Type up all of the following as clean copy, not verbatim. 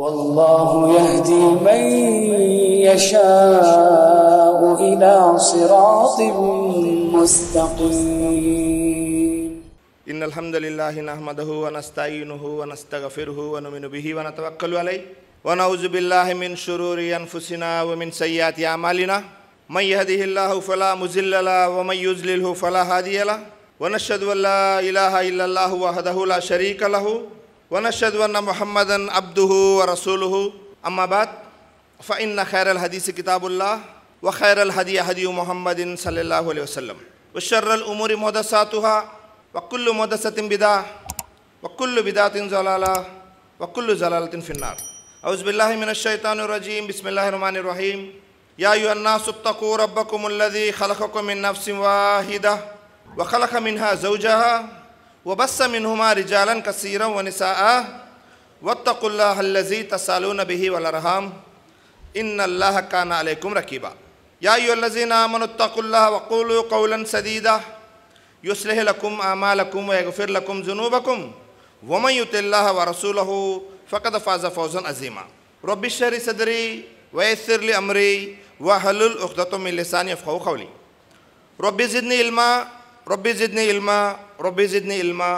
والله يهدي من يشاء إلى صراط مستقيم. إن الحمد لله نحمده ونستعينه ونستغفره ونؤمن به ونتوكل عليه ونعوذ بالله من شرور أنفسنا ومن سيئات أعمالنا من يهده الله فلا مضل له ومن يضلل فلا هادي له ونشهد أن لا إله إلا الله وحده لا شريك له ونشهد أن محمدا عبده ورسوله أما بعد فإن خير الحديث كتاب الله وخير الهدي هدي محمد صلى الله عليه وسلم وشر الأمور محدثاتها وكل محدثة بدعة وكل بدعة ضلالة وكل ضلالة في النار. أعوذ بالله من الشيطان الرجيم. بسم الله الرحمن الرحيم. يا أيها الناس اتقوا ربكم الذي خلقكم من نفس واحدة وخلق منها زوجها وبث منهما رجالا كثيرا ونساء واتقوا الله الذي تسألون به والأرحام إن الله كان عليكم رقيبا. يا أيها الذين آمنوا اتقوا الله وقولوا قولا سديدا يصلح لكم أعمالكم ويغفر لكم ذنوبكم ومن يطع الله ورسوله فقد فاز فوزا عظيما. رب اشرح لي صدري ويسر لي أمري واحلل عقدة من لساني يفقهوا قولي. رب زدني علما رب زدني علما رب زدني علما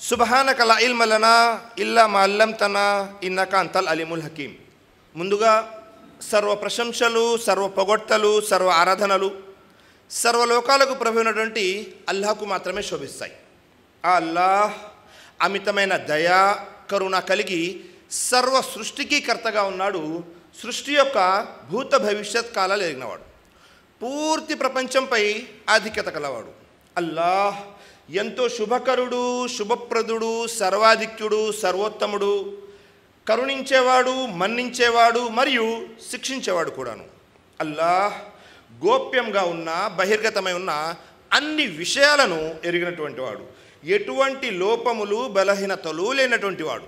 سبحانك لا علم لنا إلا ما علمتنا إنك أنت العليم الحكيم. ముందుగా సర్వ ప్రశంసలు సర్వ పొగడ్తలు సర్వ ఆరాధనలు సర్వలోకాలకు ప్రభువైనటువంటి అల్లాహకు మాత్రమే శోభిస్తాయి. ఆ అల్లాహ్ అమితమైన దయా కరుణ కలిగి సర్వ సృష్టికి కర్తగా ఉన్నాడు. సృష్టి యొక్క భూత భవిష్యత్ కాలాలు ఎరిగినవాడు. పూర్తి ప్రపంచంపై ఆధిక్యత కలవాడు. అల్లాహ్ ఎంతో శుభకరుడు, శుభప్రదుడు, సర్వాధిక్యుడు, సర్వోత్తముడు, కరుణించేవాడు, మన్నించేవాడు మరియు శిక్షించేవాడు కూడాను. అల్లాహ్ గోప్యంగా ఉన్న బహిర్గతమై ఉన్న అన్ని విషయాలను ఎరిగినటువంటి వాడు. ఎటువంటి లోపములు బలహీనతలు లేనటువంటి వాడు.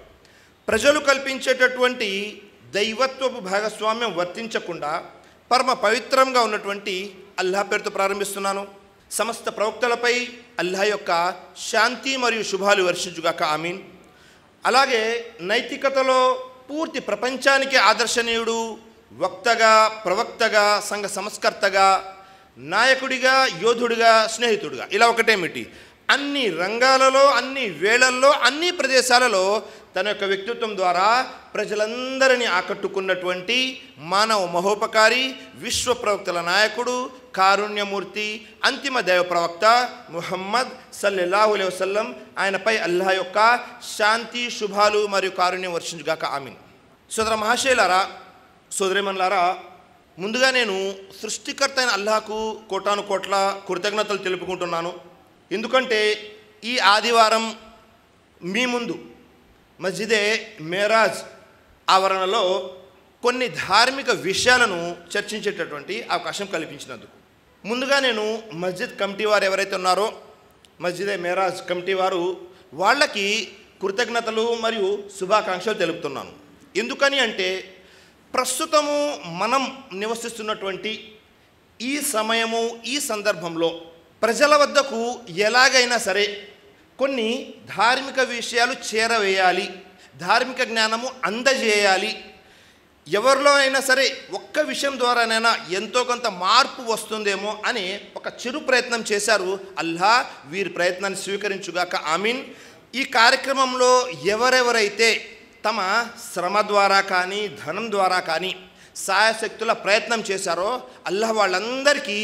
ప్రజలు కల్పించేటటువంటి దైవత్వపు భాగస్వామ్యం వర్తించకుండా పరమ పవిత్రంగా ఉన్నటువంటి అల్లాహ్ పేరుతో ప్రారంభిస్తున్నాను. సమస్త ప్రవక్తలపై అల్లాహ్ యొక్క శాంతి మరియు శుభాలు వర్షించుగాక ఆమీన్. అలాగే నైతికతలో పూర్తి ప్రపంచానికి ఆదర్శనీయుడు, వక్తగా, ప్రవక్తగా, సంఘ సంస్కర్తగా, నాయకుడిగా, యోధుడిగా, స్నేహితుడిగా, ఇలా ఒకటేమిటి అన్ని రంగాలలో, అన్ని వేళల్లో, అన్ని ప్రదేశాలలో తన యొక్క వ్యక్తిత్వం ద్వారా ప్రజలందరినీ ఆకట్టుకున్నటువంటి మానవ మహోపకారి, విశ్వ ప్రవక్తల నాయకుడు, కారుణ్యమూర్తి, అంతిమ దైవ ప్రవక్త ముహమ్మద్ సల్లల్లాహు అలైహి వసల్లం. ఆయనపై అల్లాహ్ యొక్క శాంతి, శుభాలు మరియు కారుణ్యం వర్షించుగాక ఆమీన్. సోదర మహాశయులారా, సోదరిమణులారా, ముందుగా నేను సృష్టికర్త అయిన అల్లాహకు కోటాను కోట్ల కృతజ్ఞతలు తెలుపుకుంటున్నాను. ఎందుకంటే ఈ ఆదివారం మీ ముందు మస్జిదే మేరాజ్ ఆవరణలో కొన్ని ధార్మిక విషయాలను చర్చించేటటువంటి అవకాశం కల్పించినందుకు ముందుగా నేను మస్జిద్ కమిటీ వారు ఎవరైతే ఉన్నారో, మస్జిదే మేరాజ్ కమిటీ వారు, వాళ్ళకి కృతజ్ఞతలు మరియు శుభాకాంక్షలు తెలుపుతున్నాను. ఎందుకని అంటే ప్రస్తుతము మనం నివసిస్తున్నటువంటి ఈ సమయము, ఈ సందర్భంలో ప్రజల వద్దకు ఎలాగైనా సరే కొన్ని ధార్మిక విషయాలు చేరవేయాలి, ధార్మిక జ్ఞానము అందజేయాలి. ఎవరిలో అయినా సరే ఒక్క విషయం ద్వారానైనా ఎంతో కొంత మార్పు వస్తుందేమో అని ఒక చిరు ప్రయత్నం చేశారు. అల్లాహ్ వీరి ప్రయత్నాన్ని స్వీకరించుగాక ఆమీన్. ఈ కార్యక్రమంలో ఎవరెవరైతే తమ శ్రమ ద్వారా కానీ, ధనం ద్వారా కానీ సాయశక్తుల ప్రయత్నం చేశారో అల్లాహ్ వాళ్ళందరికీ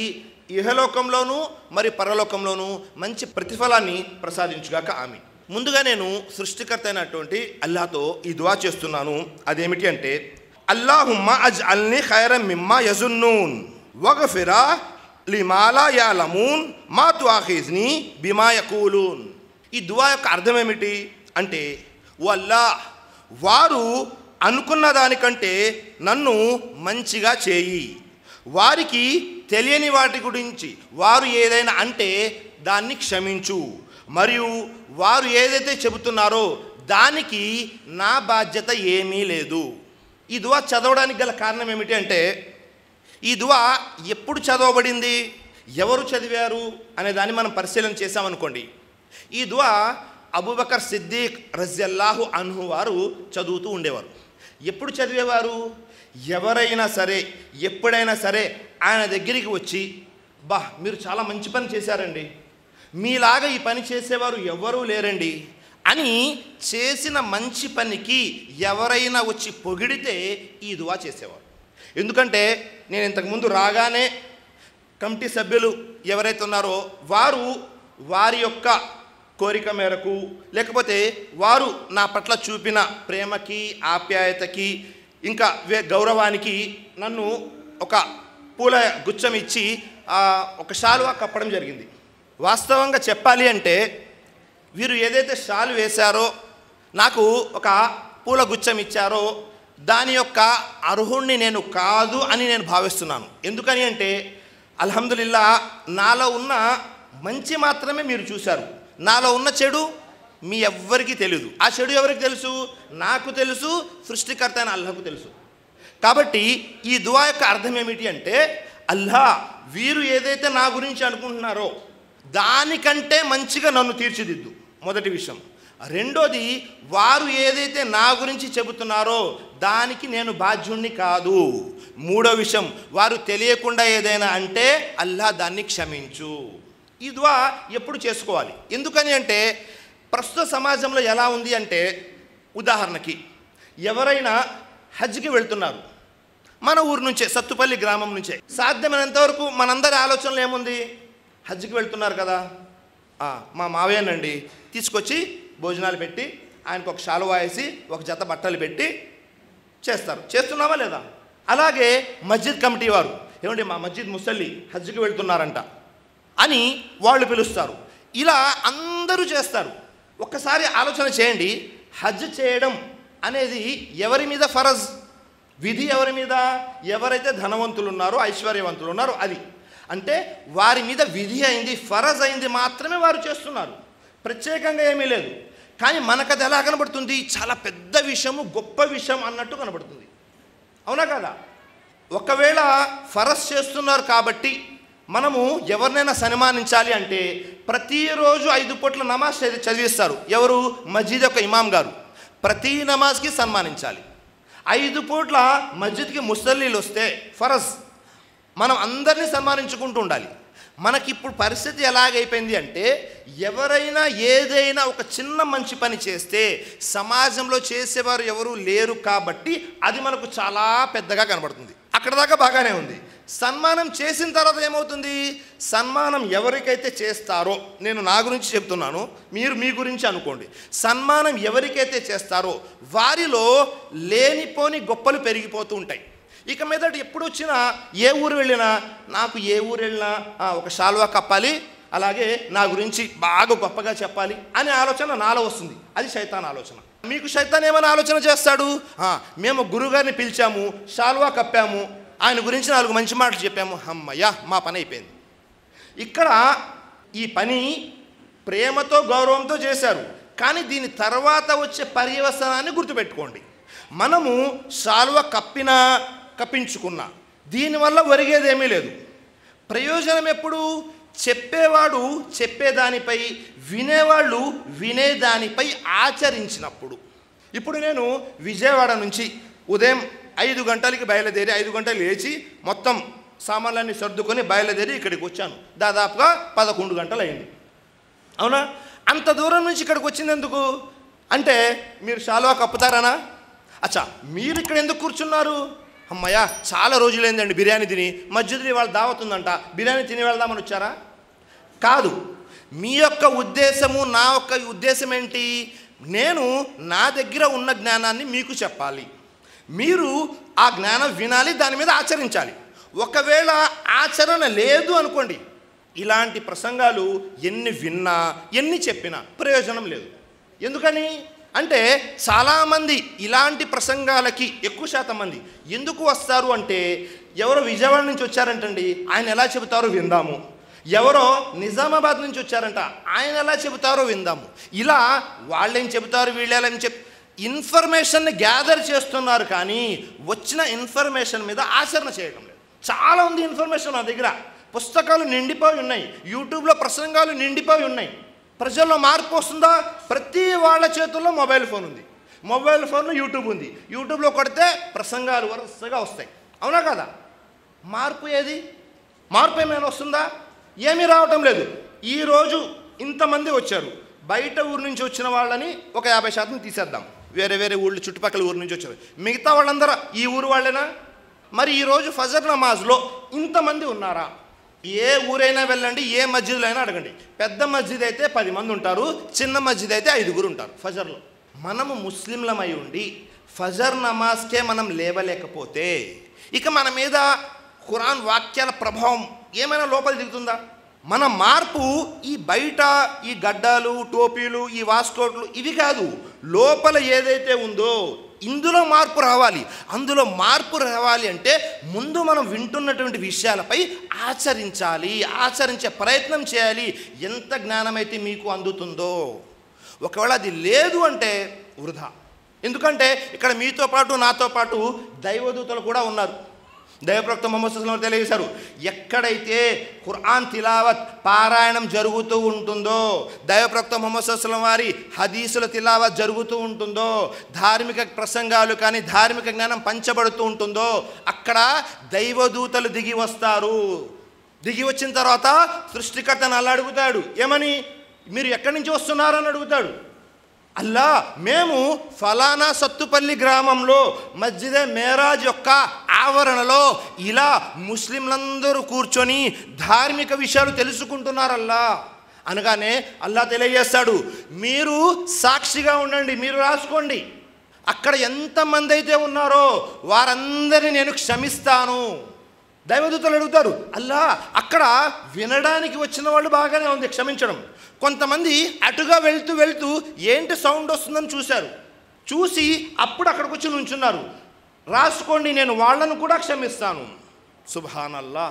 ఇహలోకంలోనూ మరి పరలోకంలోనూ మంచి ప్రతిఫలాన్ని ప్రసాదించుగాక ఆమీన్. ముందుగా నేను సృష్టికర్త అయినటువంటి అల్లాహ్తో ఈ దువా చేస్తున్నాను. అదేమిటి అంటే అల్లాహుమ్మా అజ్అల్నీ ఖైరం మిమ్మా యజున్నూన్ వగ్ఫిరా లిమా లా యఅలమూన్ మా తుఆఖిజ్నీ బిమా యఖూలూన్. ఈ దువా యొక్క అర్థం ఏమిటి అంటే, ఓ అల్లాహ్, వారు అనుకున్న దానికంటే నన్ను మంచిగా చేయి. వారికి తెలియని వాటి గురించి వారు ఏదైనా అంటే దాన్ని క్షమించు. మరియు వారు ఏదైతే చెబుతున్నారో దానికి నా బాధ్యత ఏమీ లేదు. ఈ దువా చదవడానికి గల కారణం ఏమిటి అంటే, ఈ దువా ఎప్పుడు చదవబడింది, ఎవరు చదివారు అనే దాన్ని మనం పరిశీలన చేశామనుకోండి. ఈ దువా అబూబకర్ సిద్దీక్ రజియల్లాహు అన్హు వారు చదువుతూ ఉండేవారు. ఎప్పుడు చదివేవారు? ఎవరైనా సరే ఎప్పుడైనా సరే ఆయన దగ్గరికి వచ్చి, బా మీరు చాలా మంచి పని చేశారండి, మీలాగా ఈ పని చేసేవారు ఎవరూ లేరండి అని చేసిన మంచి పనికి ఎవరైనా వచ్చి పొగిడితే ఈ దువా చేసేవారు. ఎందుకంటే నేను ఇంతకుముందు రాగానే కమిటీ సభ్యులు ఎవరైతే ఉన్నారో వారు వారి యొక్క కోరిక మేరకు, లేకపోతే వారు నా పట్ల చూపిన ప్రేమకి, ఆప్యాయతకి, ఇంకా గౌరవానికి నన్ను ఒక పూల గుచ్చం ఇచ్చి ఒక శాలువా కప్పడం జరిగింది. వాస్తవంగా చెప్పాలి అంటే వీరు ఏదైతే షాలు వేశారో, నాకు ఒక పూల గుచ్చం ఇచ్చారో దాని యొక్క అర్హుణ్ణి నేను కాదు అని నేను భావిస్తున్నాను. ఎందుకని అంటే అల్హమ్దులిల్లా నాలో ఉన్న మంచి మాత్రమే మీరు చూశారు, నాలో ఉన్న చెడు మీ ఎవ్వరికీ తెలియదు. ఆ చెడు ఎవరికి తెలుసు? నాకు తెలుసు, సృష్టికర్త అయిన అల్లాహకు తెలుసు. కాబట్టి ఈ దువా యొక్క అర్థం ఏమిటి అంటే, అల్లా వీరు ఏదైతే నా గురించి అనుకుంటున్నారో దానికంటే మంచిగా నన్ను తీర్చిదిద్దు, మొదటి విషయం. రెండోది, వారు ఏదైతే నా గురించి చెబుతున్నారో దానికి నేను బాధ్యుణ్ణి కాదు. మూడో విషయం, వారు తెలియకుండా ఏదైనా అంటే అల్లా దాన్ని క్షమించు. ఈ దువా ఎప్పుడు చేసుకోవాలి? ఎందుకని అంటే ప్రస్తుత సమాజంలో ఎలా ఉంది అంటే, ఉదాహరణకి ఎవరైనా హజ్కి వెళ్తున్నారు, మన ఊరు నుంచే, సత్తుపల్లి గ్రామం నుంచే. సాధ్యమైనంతవరకు మనందరి ఆలోచనలు ఏముంది? హజ్కి వెళ్తున్నారు కదా, మా మావయ్యనండి తీసుకొచ్చి భోజనాలు పెట్టి ఆయనకు ఒక శాలువా వేసి ఒక జత బట్టలు పెట్టి చేస్తారు. చేస్తున్నావా లేదా? అలాగే మస్జిద్ కమిటీ వారు, ఏమండి మా మస్జిద్ ముసల్లి హజ్కి వెళ్తున్నారంట అని వాళ్ళు పిలుస్తారు. ఇలా అందరూ చేస్తారు. ఒక్కసారి ఆలోచన చేయండి, హజ్ చేయడం అనేది ఎవరి మీద ఫరజ్? విధి ఎవరి మీద? ఎవరైతే ధనవంతులు ఉన్నారో, ఐశ్వర్యవంతులు ఉన్నారో అది. అంటే వారి మీద విధి అయింది, ఫరజ్ అయింది మాత్రమే వారు చేస్తున్నారు, ప్రత్యేకంగా ఏమీ లేదు. కానీ మనకు అది ఎలా కనబడుతుంది? చాలా పెద్ద విషయము, గొప్ప విషయం అన్నట్టు కనబడుతుంది. అవునా కదా? ఒకవేళ ఫరజ్ చేస్తున్నారు కాబట్టి మనము ఎవరినైనా సన్మానించాలి అంటే ప్రతిరోజు 5 పూట్ల నమాజ్ చదివిస్తారు. ఎవరు? మస్జిద్ యొక్క ఇమాం గారు. ప్రతి నమాజ్కి సన్మానించాలి. 5 పూట్ల మస్జిద్కి ముసల్లీలు వస్తే ఫరజ్, మనం అందరినీ సన్మానించుకుంటూ ఉండాలి. మనకిప్పుడు పరిస్థితి ఎలాగైపోయింది అంటే, ఎవరైనా ఏదైనా ఒక చిన్న మంచి పని చేస్తే సమాజంలో చేసేవారు ఎవరు లేరు కాబట్టి అది మనకు చాలా పెద్దగా కనబడుతుంది. అక్కడ దాకా బాగానే ఉంది. సన్మానం చేసిన తర్వాత ఏమవుతుంది? సన్మానం ఎవరికైతే చేస్తారో, నేను నా గురించి చెప్తున్నాను, మీరు మీ గురించి అనుకోండి. సన్మానం ఎవరికైతే చేస్తారో వారిలో లేనిపోని గొప్పలు పెరిగిపోతూ ఉంటాయి. ఇక మీదట ఎప్పుడు వచ్చినా, ఏ ఊరు వెళ్ళినా, నాకు ఏ ఊరు వెళ్ళినా ఒక శాలువా కప్పాలి, అలాగే నా గురించి బాగా గొప్పగా చెప్పాలి అనే ఆలోచన నాలో వస్తుంది. అది శైతాన్ ఆలోచన. మీకు శైతాన్ ఏమైనా ఆలోచన చేస్తాడు? మేము గురువుగారిని పిలిచాము, శాలువా కప్పాము, ఆయన గురించి 4 మంచి మాటలు చెప్పాము, అమ్మయ్యా మా పని అయిపోయింది. ఇక్కడ ఈ పని ప్రేమతో గౌరవంతో చేశారు, కానీ దీని తర్వాత వచ్చే పర్యవసనాన్ని గుర్తుపెట్టుకోండి. మనము శాలువా కప్పించుకున్నా దీనివల్ల ఒరిగేదేమీ లేదు. ప్రయోజనం ఎప్పుడు? చెప్పేవాడు చెప్పేదానిపై, వినేవాళ్ళు వినేదానిపై ఆచరించినప్పుడు. ఇప్పుడు నేను విజయవాడ నుంచి ఉదయం 5 గంటలకి బయలుదేరి, 5 గంటలు లేచి మొత్తం సామాన్లన్నీ సర్దుకొని బయలుదేరి ఇక్కడికి వచ్చాను. దాదాపుగా 11 గంటలు అయింది. అవునా? అంత దూరం నుంచి ఇక్కడికి వచ్చింది ఎందుకు అంటే, మీరు శాలువా కప్పుతారనా? అచ్చా, మీరు ఇక్కడ ఎందుకు కూర్చున్నారు? అమ్మయ్య చాలా రోజులైందండి బిర్యానీ తిని, మస్జిద్లో వాళ్ళ దావత్ ఉందంట, బిర్యానీ తిని వెళ్దామని వచ్చారా? కాదు. మీ యొక్క ఉద్దేశము, నా యొక్క ఉద్దేశం ఏంటి? నేను నా దగ్గర ఉన్న జ్ఞానాన్ని మీకు చెప్పాలి, మీరు ఆ జ్ఞానం వినాలి, దాని మీద ఆచరించాలి. ఒకవేళ ఆచరణ లేదు అనుకోండి, ఇలాంటి ప్రసంగాలు ఎన్ని విన్నా ఎన్ని చెప్పినా ప్రయోజనం లేదు. ఎందుకని అంటే చాలామంది ఇలాంటి ప్రసంగాలకి ఎక్కువ శాతం మంది ఎందుకు వస్తారు అంటే, ఎవరో విజయవాడ నుంచి వచ్చారంటండి, ఆయన ఎలా చెబుతారో విందాము, ఎవరో నిజామాబాద్ నుంచి వచ్చారంట, ఆయన ఎలా చెబుతారో విందాము. ఇలా వాళ్ళేం చెబుతారు, వీళ్ళేం ఇన్ఫర్మేషన్ని గ్యాదర్ చేస్తున్నారు, కానీ వచ్చిన ఇన్ఫర్మేషన్ మీద ఆచరణ చేయడం లేదు. చాలా ఉంది ఇన్ఫర్మేషన్ నా దగ్గర, పుస్తకాలు నిండిపోయి ఉన్నాయి, యూట్యూబ్లో ప్రసంగాలు నిండిపోయి ఉన్నాయి. ప్రజల్లో మార్పు వస్తుందా? ప్రతి వాళ్ళ చేతుల్లో మొబైల్ ఫోన్ ఉంది. మొబైల్ ఫోన్లో యూట్యూబ్ ఉంది, యూట్యూబ్లో కొడితే ప్రసంగాలు వరుసగా వస్తాయి. అవునా కదా? మార్పు ఏది? మార్పు ఏమైనా వస్తుందా? ఏమీ రావటం లేదు. ఈరోజు ఇంతమంది వచ్చారు, బయట ఊరు నుంచి వచ్చిన వాళ్ళని ఒక 50% తీసేద్దాం, వేరే వేరే ఊళ్ళు చుట్టుపక్కల ఊరు నుంచి వచ్చారు, మిగతా వాళ్ళందరూ ఈ ఊరు వాళ్ళేనా? మరి ఈరోజు ఫజర్ నమాజ్లో ఇంతమంది ఉన్నారా? ఏ ఊరైనా వెళ్ళండి, ఏ మస్జిద్లో అయినా అడగండి. పెద్ద మస్జిద్ అయితే 10 మంది ఉంటారు, చిన్న మస్జిద్ అయితే 5 ఉంటారు ఫజర్లో. మనము ముస్లింలమై ఉండి ఫజర్ నమాజ్కే మనం లేవలేకపోతే ఇక మన మీద ఖురాన్ వాక్యాల ప్రభావం ఏమైనా లోపల దిగుతుందా? మన మార్పు ఈ బయట ఈ గడ్డాలు, టోపీలు, ఈ వాస్కోట్లు ఇవి కాదు, లోపల ఏదైతే ఉందో ఇందులో మార్పు రావాలి. అందులో మార్పు రావాలి అంటే ముందు మనం వింటున్నటువంటి విషయాలపై ఆచరించాలి, ఆచరించే ప్రయత్నం చేయాలి. ఎంత జ్ఞానమైతే మీకు అందుతుందో, ఒకవేళ అది లేదు అంటే వృధా. ఎందుకంటే ఇక్కడ మీతో పాటు నాతో పాటు దైవదూతలు కూడా ఉన్నారు. దైవప్రవక్త ముహమ్మద్ సల్లల్లాహు అలైహి వసల్లం తెలియజేశారు, ఎక్కడైతే ఖురాన్ తిలావత్ పారాయణం జరుగుతూ ఉంటుందో, దైవప్రవక్త ముహమ్మద్ సల్లల్లాహు అలైహి వసల్లం వారి హదీసుల తిలావత్ జరుగుతూ ఉంటుందో, ధార్మిక ప్రసంగాలు కానీ ధార్మిక జ్ఞానం పంచబడుతూ ఉంటుందో, అక్కడ దైవదూతలు దిగి వస్తారు. దిగి వచ్చిన తర్వాత సృష్టికర్తను అల్లా అడుగుతాడు, ఏమని? మీరు ఎక్కడి నుంచి వస్తున్నారని అడుగుతాడు. అల్లా, మేము ఫలానా సత్తుపల్లి గ్రామంలో మస్జిదే మేరాజ్ యొక్క ఆవరణలో ఇలా ముస్లింలందరూ కూర్చొని ధార్మిక విషయాలు తెలుసుకుంటున్నారల్లా అనగానే అల్లా తెలియజేస్తాడు, మీరు సాక్షిగా ఉండండి, మీరు రాసుకోండి, అక్కడ ఎంతమంది అయితే ఉన్నారో వారందరినీ నేను క్షమిస్తాను. దైవదూతలు అడుగుతారు, అల్లా అక్కడ వినడానికి వచ్చిన వాళ్ళు బాగానే ఉంది క్షమించడం, కొంతమంది అటుగా వెళ్తూ వెళ్తూ ఏంటి సౌండ్ వస్తుందని చూశారు, చూసి అప్పుడు అక్కడికి వచ్చి నుంచున్నారు, రాసుకోండి, నేను వాళ్ళను కూడా క్షమిస్తాను. సుబ్హానల్లా.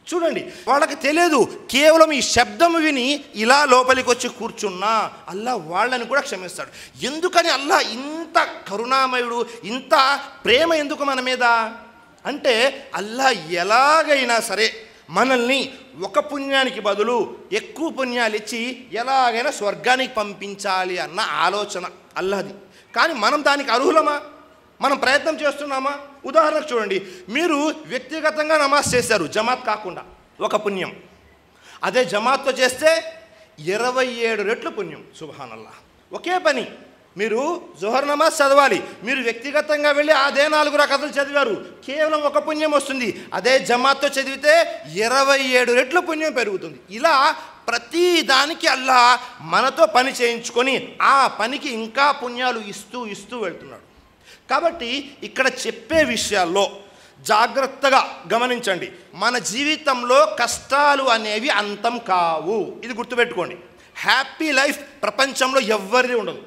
చూడండి, వాళ్ళకి తెలియదు, కేవలం ఈ శబ్దం విని ఇలా లోపలికి వచ్చి కూర్చున్నా అల్లా వాళ్ళని కూడా క్షమిస్తాడు. ఎందుకని అల్లా ఇంత కరుణామయుడు, ఇంత ప్రేమ ఎందుకు మన మీద అంటే, అల్లా ఎలాగైనా సరే మనల్ని ఒక పుణ్యానికి బదులు ఎక్కువ పుణ్యాలు ఇచ్చి ఎలాగైనా స్వర్గానికి పంపించాలి అన్న ఆలోచన అల్లాది. కానీ మనం దానికి అర్హులమా? మనం ప్రయత్నం చేస్తున్నామా? ఉదాహరణకు చూడండి, మీరు వ్యక్తిగతంగా నమాజ్ చేశారు జమాత్ కాకుండా, ఒక పుణ్యం. అదే జమాత్తో చేస్తే 27 రెట్లు పుణ్యం. సుబ్హానల్లాహ్. ఒకే పని, మీరు జోహర్ నమాజ్ చదవాలి, మీరు వ్యక్తిగతంగా వెళ్ళి అదే 4 రకాతులు చదివారు, కేవలం ఒక పుణ్యం వస్తుంది. అదే జమాత్తో చదివితే 27 రెట్లు పుణ్యం పెరుగుతుంది. ఇలా ప్రతి దానికి అల్లా మనతో పని చేయించుకొని ఆ పనికి ఇంకా పుణ్యాలు ఇస్తూ ఇస్తూ వెళ్తున్నాడు. కాబట్టి ఇక్కడ చెప్పే విషయాల్లో జాగ్రత్తగా గమనించండి. మన జీవితంలో కష్టాలు అనేవి అంతం కావు, ఇది గుర్తుపెట్టుకోండి. హ్యాపీ లైఫ్ ప్రపంచంలో ఎవ్వరిది ఉండదు.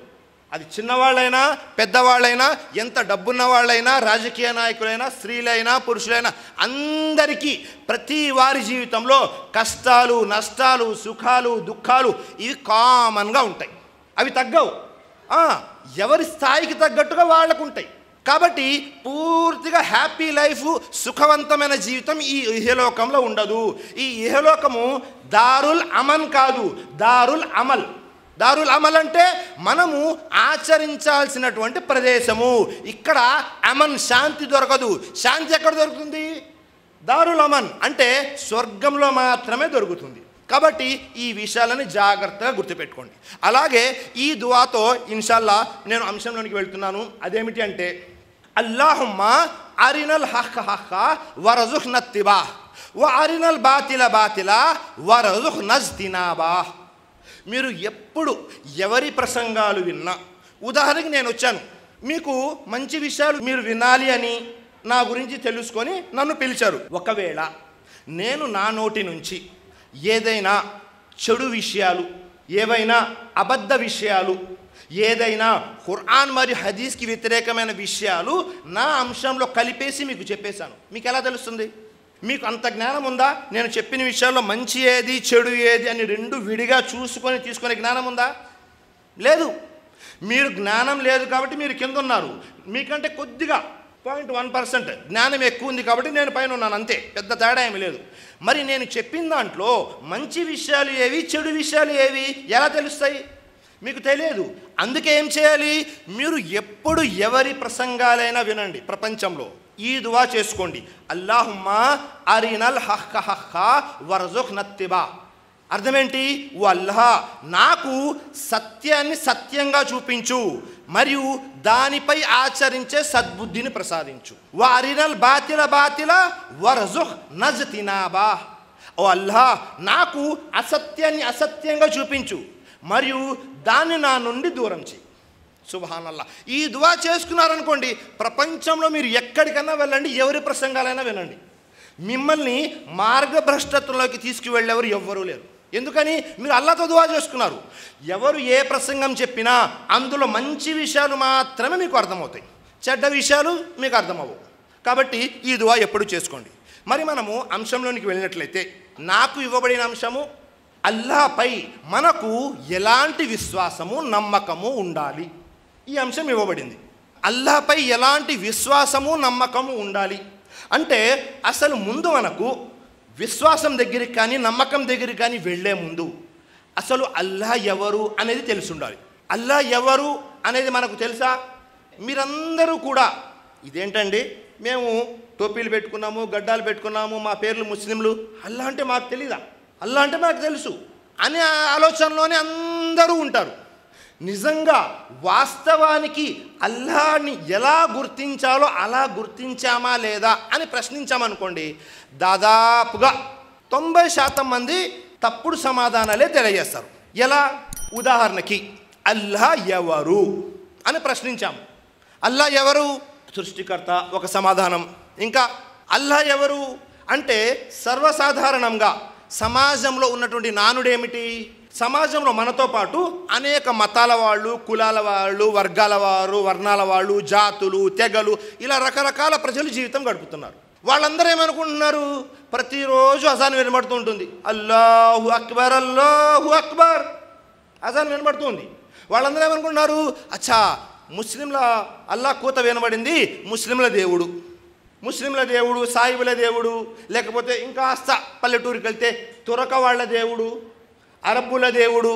అది చిన్నవాళ్ళైనా పెద్దవాళ్ళైనా, ఎంత డబ్బున్న వాళ్ళైనా, రాజకీయ నాయకులైనా, స్త్రీలైనా పురుషులైనా, అందరికీ ప్రతి వారి జీవితంలో కష్టాలు, నష్టాలు, సుఖాలు, దుఃఖాలు ఇవి కామన్గా ఉంటాయి. అవి తగ్గవు. ఎవరి స్థాయికి తగ్గట్టుగా వాళ్ళకు ఉంటాయి. కాబట్టి పూర్తిగా హ్యాపీ లైఫ్, సుఖవంతమైన జీవితం ఈ ఇహలోకంలో ఉండదు. ఈ ఇహలోకము దారుల్ అమన్ కాదు, దారుల్ అమల్. దారుల్ అమల్ అంటే మనము ఆచరించాల్సినటువంటి ప్రదేశము. ఇక్కడ అమన్ శాంతి దొరకదు. శాంతి ఎక్కడ దొరుకుతుంది? దారుల్ అమన్ అంటే స్వర్గంలో మాత్రమే దొరుకుతుంది. కాబట్టి ఈ విషయాలను జాగ్రత్తగా గుర్తుపెట్టుకోండి. అలాగే ఈ దువాతో ఇన్షాల్లా నేను అంశంలోనికి వెళ్తున్నాను. అదేమిటి అంటే, అల్లాహుమ్మా అరినల్ హక్క హక్క వరజుఖ్న ఇత్తిబా వ అరినల్ బాతిల బాతిల వరజుఖ్న ఇజ్తినాబా. మీరు ఎప్పుడు ఎవరి ప్రసంగాలు విన్నా, ఉదాహరణకి నేను వచ్చాను, మీకు మంచి విషయాలు మీరు వినాలి అని నా గురించి తెలుసుకొని నన్ను పిలిచారు. ఒకవేళ నేను నా నోటి నుంచి ఏదైనా చెడు విషయాలు, ఏవైనా అబద్ధ విషయాలు, ఏదైనా ఖురాన్ మరియు హదీస్కి వ్యతిరేకమైన విషయాలు నా అంశంలో కలిపేసి మీకు చెప్పేశాను, మీకు ఎలా తెలుస్తుంది? మీకు అంత జ్ఞానం ఉందా? నేను చెప్పిన విషయాల్లో మంచి ఏది చెడు ఏది అని రెండు విడిగా చూసుకొని తీసుకునే జ్ఞానం ఉందా? లేదు. మీరు జ్ఞానం లేదు కాబట్టి మీరు కింద ఉన్నారు. మీకంటే కొద్దిగా 0.1% జ్ఞానం ఎక్కువ ఉంది కాబట్టి నేను పైన ఉన్నాను, అంతే, పెద్ద తేడా ఏమి లేదు. మరి నేను చెప్పిన దాంట్లో మంచి విషయాలు ఏవి, చెడు విషయాలు ఏవి ఎలా తెలుస్తాయి? మీకు తెలియదు. అందుకే ఏం చేయాలి? మీరు ఇప్పుడు ఎవరి ప్రసంగాలైనా వినండి ప్రపంచంలో, ఈ దువా చేసుకోండి, అల్లాహుమ్మా అరినల్ హక్క హక్క వర్జుఖ్నత్తిబా. అర్థమేంటి? ఓ అల్లాహ్, నాకు సత్యాన్ని సత్యంగా చూపించు మరియు దానిపై ఆచరించే సద్బుద్ధిని ప్రసాదించు. వా అరినల్ బాతిల బాతిల వర్జుఖ్ నజ్తినాబా. ఓ అల్లాహ్, నాకు అసత్యాన్ని అసత్యంగా చూపించు మరియు దాన్ని నా నుండి దూరం చేయి. సుబ్హానల్లాహ్. ఈ దువా చేసుకున్నారనుకోండి, ప్రపంచంలో మీరు ఎక్కడికన్నా వెళ్ళండి, ఎవరి ప్రసంగాలైనా వినండి, మిమ్మల్ని మార్గభ్రష్టత్వంలోకి తీసుకువెళ్ళేవారు ఎవ్వరూ లేరు. ఎందుకని? మీరు అల్లాహ్తో దువా చేసుకున్నారు. ఎవరు ఏ ప్రసంగం చెప్పినా అందులో మంచి విషయాలు మాత్రమే మీకు అర్థమవుతాయి, చెడ్డ విషయాలు మీకు అర్థమవు. కాబట్టి ఈ దువా ఎప్పుడు చేసుకోండి. మరి మనము అంశంలోనికి వెళ్ళినట్లయితే, నాకు ఇవ్వబడిన అంశము అల్లాహ్పై మనకు ఎలాంటి విశ్వాసము నమ్మకము ఉండాలి. ఈ అంశం ఇవ్వబడింది. అల్లాహ్పై ఎలాంటి విశ్వాసము నమ్మకము ఉండాలి అంటే, అసలు ముందు మనకు విశ్వాసం దగ్గరికి కానీ నమ్మకం దగ్గరికి కానీ వెళ్ళే ముందు అసలు అల్లాహ్ ఎవరు అనేది తెలిసి ఉండాలి. అల్లాహ్ ఎవరు అనేది మనకు తెలుసా? మీరందరూ కూడా ఇదేంటండి, మేము టోపీలు పెట్టుకున్నాము, గడ్డాలు పెట్టుకున్నాము, మా పేర్లు ముస్లింలు, అల్లాహ్ అంటే మాకు తెలీదా, అల్లాహ్ అంటే మాకు తెలుసు అనే ఆలోచనలోనే అందరూ ఉంటారు. నిజంగా వాస్తవానికి అల్లాహ్ని ఎలా గుర్తించాలో అలా గుర్తించామా లేదా అని ప్రశ్నించామనుకోండి, దాదాపుగా 90% మంది తప్పుడు సమాధానాలే తెలియజేస్తారు. ఎలా? ఉదాహరణకి, అల్లాహ్ ఎవరు అని ప్రశ్నించాము. అల్లాహ్ ఎవరు? సృష్టికర్త, ఒక సమాధానం. ఇంకా అల్లాహ్ ఎవరు అంటే, సర్వసాధారణంగా సమాజంలో ఉన్నటువంటి నానుడేమిటి? సమాజంలో మనతో పాటు అనేక మతాల వాళ్ళు, కులాల వాళ్ళు, వర్గాల వారు, వర్ణాల వాళ్ళు, జాతులు, తెగలు, ఇలా రకరకాల ప్రజలు జీవితం గడుపుతున్నారు. వాళ్ళందరూ ఏమనుకుంటున్నారు? ప్రతిరోజు అజాన్ వినబడుతూ ఉంటుంది, అల్లాహు అక్బర్ అల్లాహు అక్బర్ అజాన్ వినబడుతుంది. వాళ్ళందరూ ఏమనుకుంటున్నారు? అచ్చా, ముస్లింల అల్లాహ్ కూత వినబడింది, ముస్లింల దేవుడు, ముస్లింల దేవుడు, సాయిబుల దేవుడు, లేకపోతే ఇంకాస్త పల్లెటూరుకి వెళ్తే తురక వాళ్ళ దేవుడు, అరబ్బుల దేవుడు,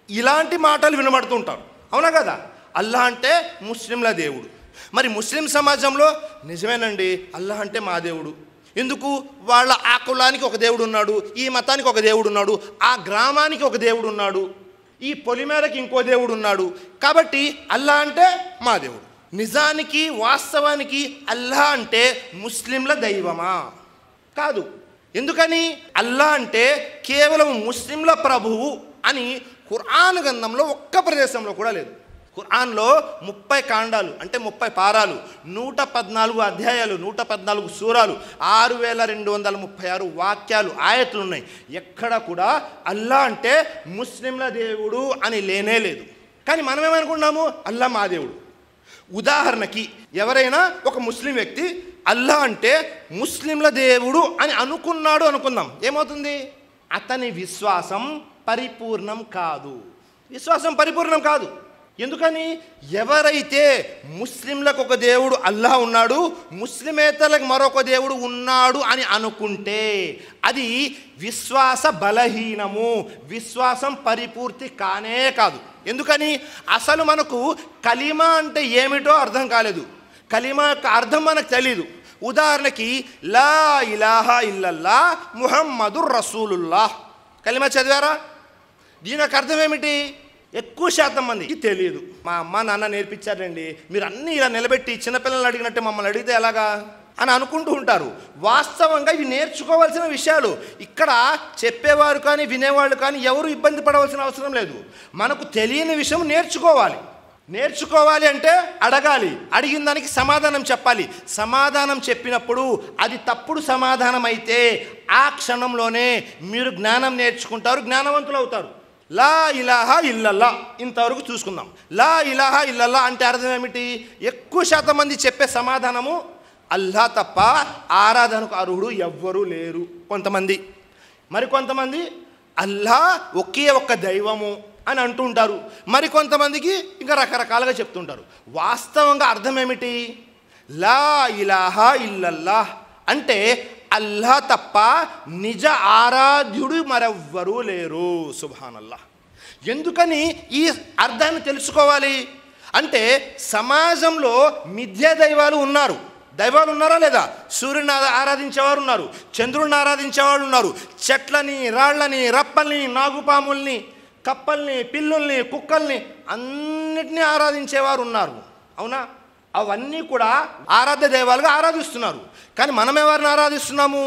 ఇలాంటి మాటలు వినబడుతుంటారు. అవునా కదా? అల్లాహ్ అంటే ముస్లింల దేవుడు. మరి ముస్లిం సమాజంలో నిజమేనండి, అల్లాహ్ అంటే మా దేవుడు. ఎందుకు? వాళ్ళ ఆ కులానికి ఒక దేవుడు ఉన్నాడు, ఈ మతానికి ఒక దేవుడు ఉన్నాడు, ఆ గ్రామానికి ఒక దేవుడు ఉన్నాడు, ఈ పొలిమేరకి ఇంకో దేవుడు ఉన్నాడు, కాబట్టి అల్లాహ్ అంటే మా దేవుడు. నిజానికి వాస్తవానికి అల్లాహ్ అంటే ముస్లింల దైవమా? కాదు. ఎందుకని? అల్లాహ్ అంటే కేవలం ముస్లింల ప్రభువు అని ఖురాన్ గ్రంథంలో ఒక్క ప్రదేశంలో కూడా లేదు. ఖురాన్లో 30 కాండాలు అంటే 30 పారాలు, 114 అధ్యాయాలు, 114 సూరాలు, 6236 వాక్యాలు, ఆయతులు ఉన్నాయి. ఎక్కడ కూడా అల్లాహ్ అంటే ముస్లింల దేవుడు అని లేనే లేదు. కానీ మనం ఏమనుకున్నాము? అల్లాహ్ మా దేవుడు. ఉదాహరణకి, ఎవరైనా ఒక ముస్లిం వ్యక్తి అల్లాహ్ అంటే ముస్లింల దేవుడు అని అనుకున్నాడు అనుకుందాం, ఏమవుతుంది? అతని విశ్వాసం పరిపూర్ణం కాదు. విశ్వాసం పరిపూర్ణం కాదు. ఎందుకని? ఎవరైతే ముస్లింలకు ఒక దేవుడు అల్లాహ్ ఉన్నాడు, ముస్లిమేతలకు మరొక దేవుడు ఉన్నాడు అని అనుకుంటే అది విశ్వాస బలహీనము, విశ్వాసం పరిపూర్తి కానే కాదు. ఎందుకని? అసలు మనకు కలీమా అంటే ఏమిటో అర్థం కాలేదు, కలీమా యొక్క అర్థం మనకు తెలీదు. ఉదాహరణకి, లా ఇలాహా ఇల్లల్లాహ్ ముహమ్మదుర్ రసూలుల్లాహ్ కలీమా చదివారా? దీని యొక్క అర్థం ఏమిటి? ఎక్కువ శాతం మందికి తెలియదు. మా అమ్మ నాన్న నేర్పించారండి, మీరు అన్నీ ఇలా నిలబెట్టి చిన్నపిల్లలు అడిగినట్టే మమ్మల్ని అడిగితే ఎలాగా అని అనుకుంటూ ఉంటారు. వాస్తవంగా ఇవి నేర్చుకోవాల్సిన విషయాలు. ఇక్కడ చెప్పేవారు కానీ వినేవాళ్ళు కానీ ఎవరు ఇబ్బంది పడవలసిన అవసరం లేదు. మనకు తెలియని విషయం నేర్చుకోవాలి. నేర్చుకోవాలి అంటే అడగాలి, అడిగిన దానికి సమాధానం చెప్పాలి. సమాధానం చెప్పినప్పుడు అది తప్పుడు సమాధానం అయితే ఆ క్షణంలోనే మీరు జ్ఞానం నేర్చుకుంటారు, జ్ఞానవంతులు అవుతారు. లా ఇలాహా ఇల్లల్లా, ఇంతవరకు చూసుకుందాం. లా ఇలాహా ఇల్లల్లా అంటే అర్థం ఏమిటి? ఎక్కువ శాతం మంది చెప్పే సమాధానము అల్లాహ్ తప్ప ఆరాధనకు అర్హుడు ఎవ్వరూ లేరు కొంతమంది. మరికొంతమంది అల్లాహ్ ఒకే ఒక్క దైవము అని అంటుంటారు. మరికొంతమందికి ఇంకా రకరకాలుగా చెప్తుంటారు. వాస్తవంగా అర్థం ఏమిటి? లా ఇలాహా ఇల్లల్లాహ్ అంటే అల్లాహ్ తప్ప నిజ ఆరాధ్యుడు మరెవ్వరూ లేరు. సుబ్హానల్లాహ్. ఎందుకని ఈ అర్థాన్ని తెలుసుకోవాలి? అంటే సమాజంలో మిథ్యా దైవాలు ఉన్నారు. దైవాలు ఉన్నారా లేదా? సూర్యుని ఆరాధించేవారు ఉన్నారు, చంద్రుడిని ఆరాధించేవాళ్ళు ఉన్నారు, చెట్లని, రాళ్లని, రప్పల్ని, నాగుపాముల్ని, కప్పల్ని, పిల్లుల్ని, కుక్కల్ని అన్నిటినీ ఆరాధించేవారు ఉన్నారు. అవునా? అవన్నీ కూడా ఆరాధ్య దైవాలుగా ఆరాధిస్తున్నారు. కానీ మనం ఎవరిని ఆరాధిస్తున్నాము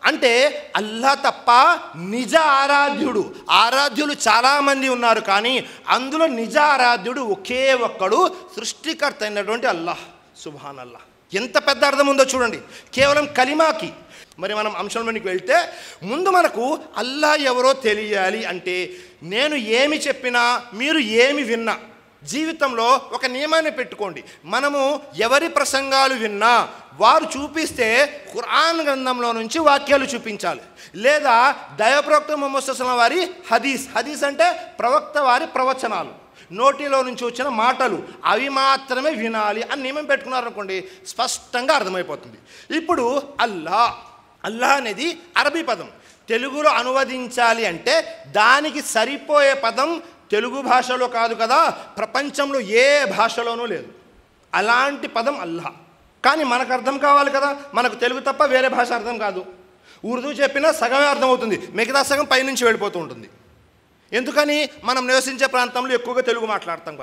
అంటే అల్లా తప్ప నిజ ఆరాధ్యులు చాలామంది ఉన్నారు. కానీ అందులో నిజ ఆరాధ్యుడు ఒకే ఒక్కడు, సృష్టికర్త అయినటువంటి అల్లాహ్. సుబ్హాన్ అల్లాహ్. ఎంత పెద్ద అర్థం ఉందో చూడండి కేవలం కలిమాకి. మరి మనం అంశంలోనికి వెళ్తే ముందు మనకు అల్లా ఎవరో తెలియాలి అంటే నేను ఏమి చెప్పినా, మీరు ఏమి విన్నా, జీవితంలో ఒక నియమాన్ని పెట్టుకోండి. మనము ఎవరి ప్రసంగాలు విన్నా వారు చూపిస్తే ఖురాన్ గ్రంథంలో నుంచి వాక్యాలు చూపించాలి, లేదా దైవప్రవక్త ముహమ్మద్ సల్లల్లాహు అలైహి వసల్లం వారి హదీస్ అంటే ప్రవక్త వారి ప్రవచనాలు, నోటిలో నుంచి వచ్చిన మాటలు, అవి మాత్రమే వినాలి అని నియమం పెట్టుకున్నారనుకోండి, స్పష్టంగా అర్థమైపోతుంది. ఇప్పుడు అల్లా అనేది అరబీ పదం. తెలుగులో అనువదించాలి అంటే దానికి సరిపోయే పదం తెలుగు భాషలో కాదు కదా, ప్రపంచంలో ఏ భాషలోనూ లేదు అలాంటి పదం అల్లాహ్. కానీ మనకు అర్థం కావాలి కదా, మనకు తెలుగు తప్ప వేరే భాష అర్థం కాదు. ఉర్దూ చెప్పినా సగమే అర్థమవుతుంది, మిగతా సగం పైనుంచి వెళ్ళిపోతూ ఉంటుంది. ఎందుకని? మనం నివసించే ప్రాంతంలో ఎక్కువగా తెలుగు మాట్లాడతాం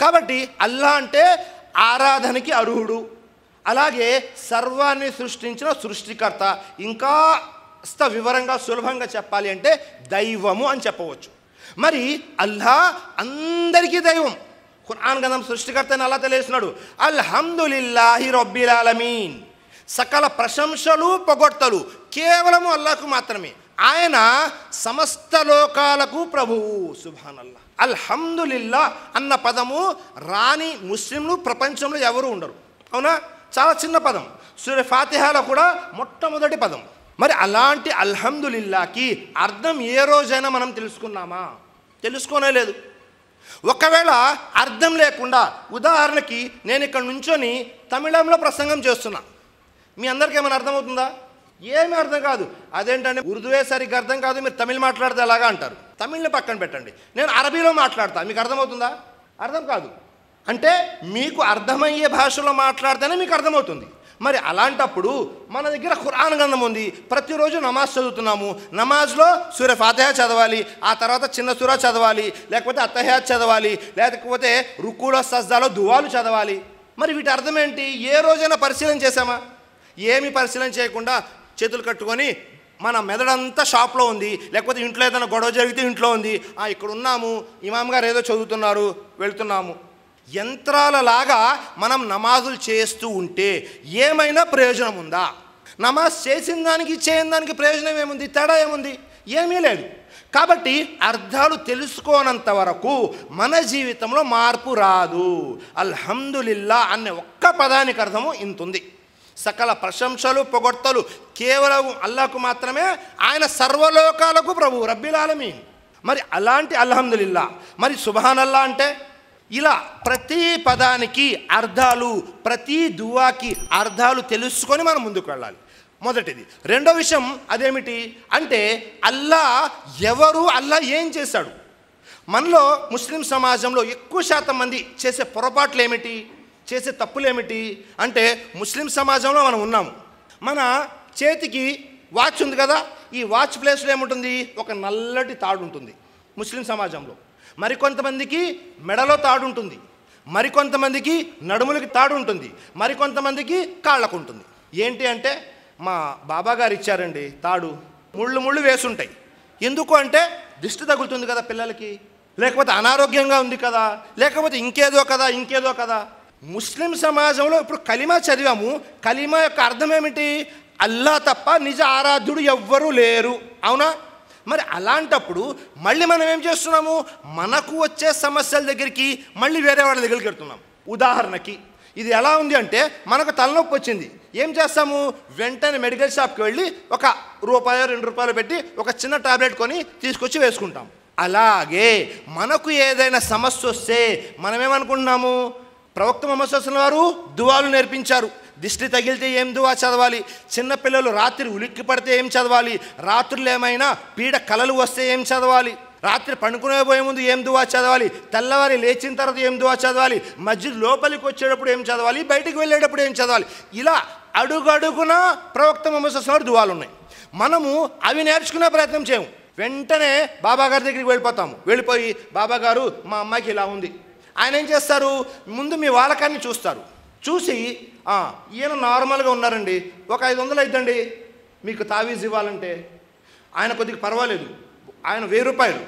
కాబట్టి అల్లా అంటే ఆరాధనకి అర్హుడు, అలాగే సర్వాన్ని సృష్టించిన సృష్టికర్త. ఇంకా వివరంగా సులభంగా చెప్పాలి అంటే దైవము అని చెప్పవచ్చు. మరి అల్లా అందరికీ దైవం. ఖురాన్ గ్రంథం సృష్టికర్తని అల్లా తెలియజేస్తున్నాడు, అల్హమ్దులిల్లాహి రబ్బిల్ ఆలమీన్. సకల ప్రశంసలు పొగడ్తలు కేవలము అల్లాహకు మాత్రమే. ఆయన సమస్త లోకాలకు ప్రభువు. సుబ్హానల్లాహ్. అల్హమ్దులిల్లా అన్న పదము రాని ముస్లింలు ప్రపంచంలో ఎవరు ఉండరు. అవునా? చాలా చిన్న పదం. సూర ఫాతిహాలో కూడా మొట్టమొదటి పదం. మరి అలాంటి అల్హమ్దులిల్లాకి అర్థం ఏ రోజైనా మనం తెలుసుకున్నామా? తెలుసుకోనే లేదు. ఒకవేళ అర్థం లేకుండా, ఉదాహరణకి నేను ఇక్కడ నుంచొని తమిళంలో ప్రసంగం చేస్తున్నా, మీ అందరికీ ఏమైనా అర్థమవుతుందా? ఏమీ అర్థం కాదు. అదేంటంటే ఉర్దూవే సరిగ్గా అర్థం కాదు, మీరు తమిళ్ మాట్లాడితే ఎలాగా అంటారు. తమిళ్ని పక్కన పెట్టండి, నేను అరబీలో మాట్లాడతా, మీకు అర్థమవుతుందా? అర్థం కాదు. అంటే మీకు అర్థమయ్యే భాషలో మాట్లాడితేనే మీకు అర్థమవుతుంది. మరి అలాంటప్పుడు మన దగ్గర ఖురాన్ గ్రంథం ఉంది, ప్రతిరోజు నమాజ్ చదువుతున్నాము, నమాజ్లో సూర ఫాతిహా చదవాలి, ఆ తర్వాత చిన్న సూరా చదవాలి, లేకపోతే అత్తహియాత్ చదవాలి, లేకపోతే రుకులో సజ్దాలో దువాలు చదవాలి. మరి వీటి అర్థం ఏంటి? ఏ రోజైనా పరిశీలన చేసామా? ఏమి పరిశీలన చేయకుండా చేతులు కట్టుకొని మన మెదడంతా షాప్లో ఉంది, లేకపోతే ఇంట్లో ఏదైనా గొడవ జరిగితే ఇంట్లో ఉంది, ఇక్కడ ఉన్నాము, ఇమామ్ గారు ఏదో చదువుతున్నారు, వెళ్తున్నాము. యంత్రాలలాగా మనం నమాజులు చేస్తూ ఉంటే ఏమైనా ప్రయోజనం ఉందా? నమాజ్ చేసిన దానికి చేయని దానికి ప్రయోజనం ఏముంది? తేడా ఏముంది? ఏమీ లేదు. కాబట్టి అర్థాలు తెలుసుకోనంత వరకు మన జీవితంలో మార్పు రాదు. అల్హమ్దులిల్లా అనే ఒక్క పదానికి అర్థము ఇంతుంది. సకల ప్రశంసలు పొగడ్తలు కేవలం అల్లాహకు మాత్రమే. ఆయన సర్వలోకాలకు ప్రభువు, రబ్బిల్ ఆలమీన్. మరి అలాంటి అల్హమ్దులిల్లా, మరి సుబ్హానల్లా అంటే ఇలా ప్రతి పదానికి అర్థాలు, ప్రతి దువాకి అర్థాలు తెలుసుకొని మనం ముందుకు వెళ్ళాలి. మొదటిది. రెండో విషయం అదేమిటి అంటే అల్లా ఎవరు, అల్లా ఏం చేశాడు. మనలో ముస్లిం సమాజంలో ఎక్కువ శాతం మంది చేసే పొరపాట్లు ఏమిటి, చేసే తప్పులు ఏమిటి అంటే, ముస్లిం సమాజంలో మనం ఉన్నాము, మన చేతికి వాచ్ ఉంది కదా, ఈ వాచ్ ప్లేస్లో ఏముంటుంది? ఒక నల్లటి తాడు ఉంటుంది ముస్లిం సమాజంలో. మరికొంతమందికి మెడలో తాడు ఉంటుంది, మరికొంతమందికి నడుములకి తాడు ఉంటుంది, మరికొంతమందికి కాళ్ళకు ఉంటుంది. ఏంటి అంటే, మా బాబా గారు ఇచ్చారండి తాడు, ముళ్ళు వేసుంటాయి. ఎందుకు అంటే దిష్టి తగులుతుంది కదా పిల్లలకి, లేకపోతే అనారోగ్యంగా ఉంది కదా, లేకపోతే ఇంకేదో కదా. ముస్లిం సమాజంలో ఇప్పుడు కలిమా చదివాము, కలిమా యొక్క అర్థం ఏమిటి? అల్లా తప్ప నిజ ఆరాధ్యుడు ఎవ్వరూ లేరు. అవునా? మరి అలాంటప్పుడు మళ్ళీ మనం ఏం చేస్తున్నాము? మనకు వచ్చే సమస్యల దగ్గరికి మళ్ళీ వేరే వాళ్ళ దగ్గరికి వెళ్తున్నాం. ఉదాహరణకి ఇది ఎలా ఉంది అంటే, మనకు తలనొప్పి వచ్చింది, ఏం చేస్తాము? వెంటనే మెడికల్ షాప్కి వెళ్ళి ఒక ₹1-2 పెట్టి ఒక చిన్న టాబ్లెట్ కొని తీసుకొచ్చి వేసుకుంటాం. అలాగే మనకు ఏదైనా సమస్య వస్తే మనమేమనుకుంటున్నాము? ప్రవక్త ముహమ్మద్ సల్లల్లాహు అలైహి వసల్లం వారు దువాలు నేర్పించారు. దిష్టి తగిలితే ఏం దువా చదవాలి, చిన్నపిల్లలు రాత్రి ఉలిక్కి పడితే ఏం చదవాలి, రాత్రులు ఏమైనా పీడ కలలు వస్తే ఏం చదవాలి. రాత్రి పండుకునే పోయే ముందు ఏం దువా చదవాలి, తెల్లవారి లేచిన తర్వాత ఏం దువా చదవాలి, మస్జిద్ లోపలికి వచ్చేటప్పుడు ఏం చదవాలి, బయటికి వెళ్ళేటప్పుడు ఏం చదవాలి, ఇలా అడుగడుగున ప్రవక్త ముహమ్మద్ సల్లల్లాహు అలైహి వసల్లం దువాలు ఉన్నాయి. మనము అవి నేర్చుకునే ప్రయత్నం చేయము. వెంటనే బాబాగారి దగ్గరికి వెళ్ళిపోతాము. వెళ్ళిపోయి బాబాగారు మా అమ్మాయికి ఇలా ఉంది. ఆయన ఏం చేస్తారు, ముందు మీ వాలకాన్ని చూస్తారు. చూసి ఈయన నార్మల్గా ఉన్నారండి, ఒక 500 అయిద్దండి మీకు తావీజ్ ఇవ్వాలంటే. ఆయన కొద్దిగా పర్వాలేదు, ఆయన 1000 రూపాయలు,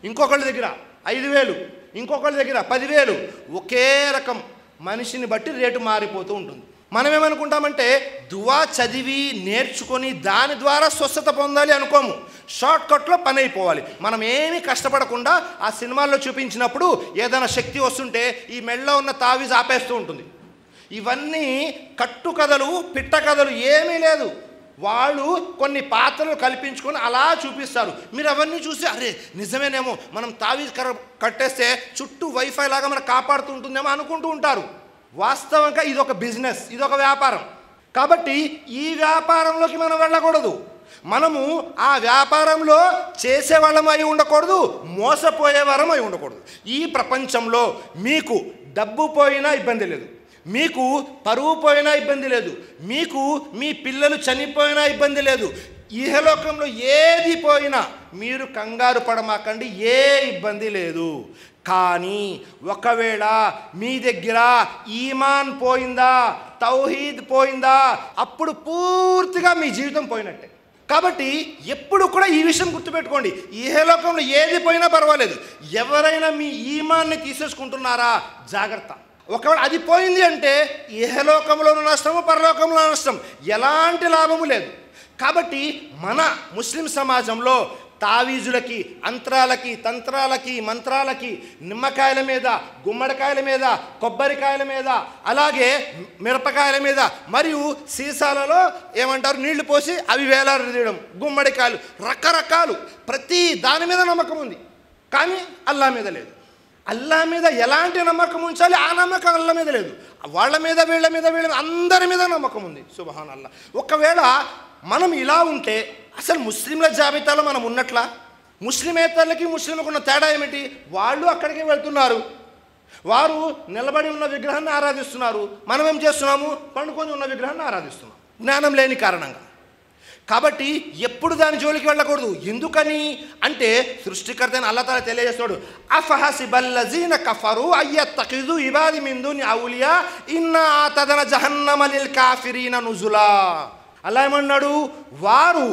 ఇంకొకళ్ళ దగ్గర 5000, ఇంకొకళ్ళ దగ్గర 10,000. ఒకే రకం మనిషిని బట్టి రేటు మారిపోతూ ఉంటుంది. మనం ఏమనుకుంటామంటే దువా చదివి నేర్చుకొని దాని ద్వారా స్వస్థత పొందాలి అనుకోము. షార్ట్కట్లో పని అయిపోవాలి. మనం ఏమీ కష్టపడకుండా ఆ సినిమాల్లో చూపించినప్పుడు ఏదైనా శక్తి వస్తుంటే ఈ మెడలో ఉన్న తావీజ్ ఆపేస్తూ ఉంటుంది. ఇవన్నీ కట్టు కథలు, పిట్ట కథలు, ఏమీ లేదు. వాళ్ళు కొన్ని పాత్రలు కల్పించుకొని అలా చూపిస్తారు. మీరు అవన్నీ చూసి అరే నిజమేనేమో, మనం తావీజ్ కట్టేస్తే చుట్టూ వైఫై లాగా మనకు కాపాడుతూ ఉంటుందేమో అనుకుంటూ ఉంటారు. వాస్తవంగా ఇదొక బిజినెస్, ఇదొక వ్యాపారం. కాబట్టి ఈ వ్యాపారంలోకి మనం వెళ్ళకూడదు. మనము ఆ వ్యాపారంలో చేసేవాళ్ళం అయి ఉండకూడదు, మోసపోయేవారం అయి ఉండకూడదు. ఈ ప్రపంచంలో మీకు డబ్బు పోయినా ఇబ్బంది లేదు, మీకు పరువు పోయినా ఇబ్బంది లేదు, మీకు మీ పిల్లలు చనిపోయినా ఇబ్బంది లేదు. ఇహలోకంలో ఏది పోయినా మీరు కంగారు పడమాకండి, ఏ ఇబ్బంది లేదు. కానీ ఒకవేళ మీ దగ్గర ఈమాన్ పోయిందా, తౌహీద్ పోయిందా, అప్పుడు పూర్తిగా మీ జీవితం పోయినట్టే. కాబట్టి ఎప్పుడు కూడా ఈ విషయం గుర్తుపెట్టుకోండి, ఇహలోకంలో ఏది పోయినా పర్వాలేదు. ఎవరైనా మీ ఈమాన్ని తీసేసుకుంటున్నారా, జాగ్రత్త. ఒకవేళ అది పోయింది అంటే ఇహలోకంలోనూ నష్టము, పరలోకంలో నష్టం, ఎలాంటి లాభము లేదు. కాబట్టి మన ముస్లిం సమాజంలో తావీజులకి, అంత్రాలకి, తంత్రాలకి, మంత్రాలకి, నిమ్మకాయల మీద, గుమ్మడికాయల మీద, కొబ్బరికాయల మీద, అలాగే మిరపకాయల మీద మరియు సీసాలలో ఏమంటారు నీళ్లు పోసి అవి వేలాడదీయడం, గుమ్మడికాయలు, రకరకాలు, ప్రతి దాని మీద నమ్మకం ఉంది. కానీ అల్లా మీద లేదు. అల్లా మీద ఎలాంటి నమ్మకం ఉంచాలి, ఆ నమ్మకం అల్లా మీద లేదు. వాళ్ళ మీద, వీళ్ళ మీద, అందరి మీద నమ్మకం ఉంది. సుబ్హాన్ అల్లా. ఒకవేళ మనం ఇలా ఉంటే అసలు ముస్లింల జాబితాలో మనం ఉన్నట్లా? ముస్లిమేతరులకి ముస్లింలకు ఉన్న తేడా ఏమిటి? వాళ్ళు అక్కడికి వెళ్తున్నారు, వారు నిలబడి ఉన్న విగ్రహాన్ని ఆరాధిస్తున్నారు, మనం ఏం చేస్తున్నాము, పండుకొని ఉన్న విగ్రహాన్ని ఆరాధిస్తున్నాం జ్ఞానం లేని కారణంగా. కాబట్టి ఎప్పుడు దాని జోలికి వెళ్ళకూడదు. ఎందుకని అంటే సృష్టికర్త అయిన అల్లాహ్ తాలా తెలియజేస్తాడు, అఫహసిబల్లజీన కఫరు అయ్యత్తఖిజు ఇబాది మిన్ దుని ఔలియా ఇన్నా ఆతదన జహన్నమ లిల్ కాఫిరీన నుజులా. అల్లాహ్ ఏమన్నాడు, వారు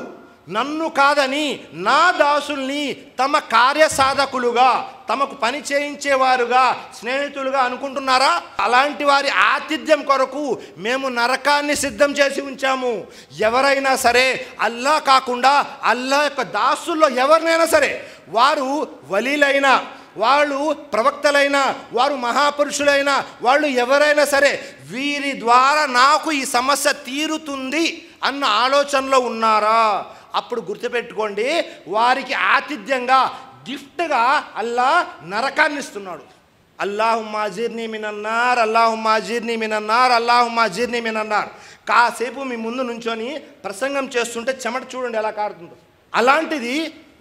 నన్ను కాదని నా దాసుల్ని తమ కార్యసాధకులుగా, తమకు పని చేయించేవారుగా, స్నేహితులుగా అనుకుంటున్నారా? అలాంటి వారి ఆతిథ్యం కొరకు మేము నరకాన్ని సిద్ధం చేసి ఉంచాము. ఎవరైనా సరే అల్లా కాకుండా అల్లా యొక్క దాసుల్లో ఎవరినైనా సరే, వారు వలీలైనా, వాళ్ళు ప్రవక్తలైనా, వారు మహాపురుషులైనా, వాళ్ళు ఎవరైనా సరే, వీరి ద్వారా నాకు ఈ సమస్య తీరుతుంది అన్న ఆలోచనలో ఉన్నారా? అప్పుడు గుర్తుపెట్టుకోండి, వారికి ఆతిథ్యంగా, గిఫ్ట్గా అల్లా నరకాన్ని ఇస్తున్నాడు. అల్లాహుమ్మా అజిర్నీ మినన్నార్, అల్లాహుమ్మా అజిర్నీ మినన్నార్, అల్లాహుమ్మా అజిర్నీ మినన్నార్. కాసేపు మీ ముందు నుంచొని ప్రసంగం చేస్తుంటే చెమట చూడండి ఎలా కారుతుందో. అలాంటిది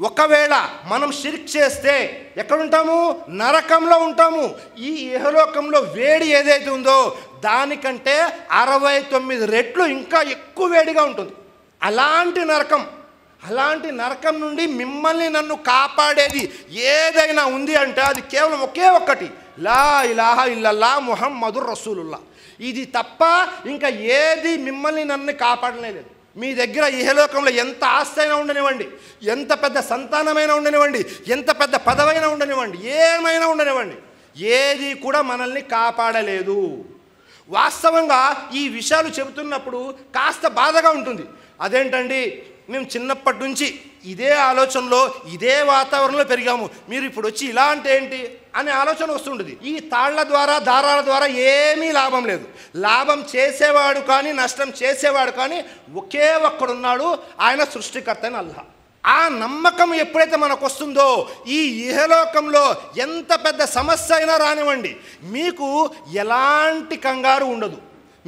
ఒకవేళ మనం షిర్క్ చేస్తే ఎక్కడుంటాము? నరకంలో ఉంటాము. ఈ ఇహలోకంలో వేడి ఏదైతే ఉందో దానికంటే 69 రెట్లు ఇంకా ఎక్కువ వేడిగా ఉంటుంది. అలాంటి నరకం నుండి మిమ్మల్ని నన్ను కాపాడేది ఏదైనా ఉంది అంటే అది కేవలం ఒకే ఒక్కటి, లా ఇలాహా ఇల్లల్లా ముహమ్మదుర్ రసూలుల్లా. ఇది తప్ప ఇంకా ఏది మిమ్మల్ని నన్ను కాపాడలేదు. మీ దగ్గర ఇహలోకంలో ఎంత ఆస్తి అయినా ఉండనివ్వండి, ఎంత పెద్ద సంతానమైనా ఉండనివ్వండి, ఎంత పెద్ద పదవైనా ఉండనివ్వండి, ఏమైనా ఉండనివ్వండి, ఏది కూడా మనల్ని కాపాడలేదు. వాస్తవంగా ఈ విషయాలు చెబుతున్నప్పుడు కాస్త బాధగా ఉంటుంది. అదేంటండి, మేము చిన్నప్పటి నుంచి ఇదే ఆలోచనలో, ఇదే వాతావరణంలో పెరిగాము, మీరు ఇప్పుడు వచ్చి ఇలా అంటే ఏంటి అనే ఆలోచన వస్తుంటుంది. ఈ తాళ్ల ద్వారా, దారాల ద్వారా ఏమీ లాభం లేదు. లాభం చేసేవాడు కానీ నష్టం చేసేవాడు కానీ ఒకే ఒక్కడున్నాడు, ఆయన సృష్టికర్త అయిన అల్లాహ్. ఆ నమ్మకం ఎప్పుడైతే మనకు వస్తుందో ఈ ఇహలోకంలో ఎంత పెద్ద సమస్య అయినా రానివ్వండి, మీకు ఎలాంటి కంగారు ఉండదు.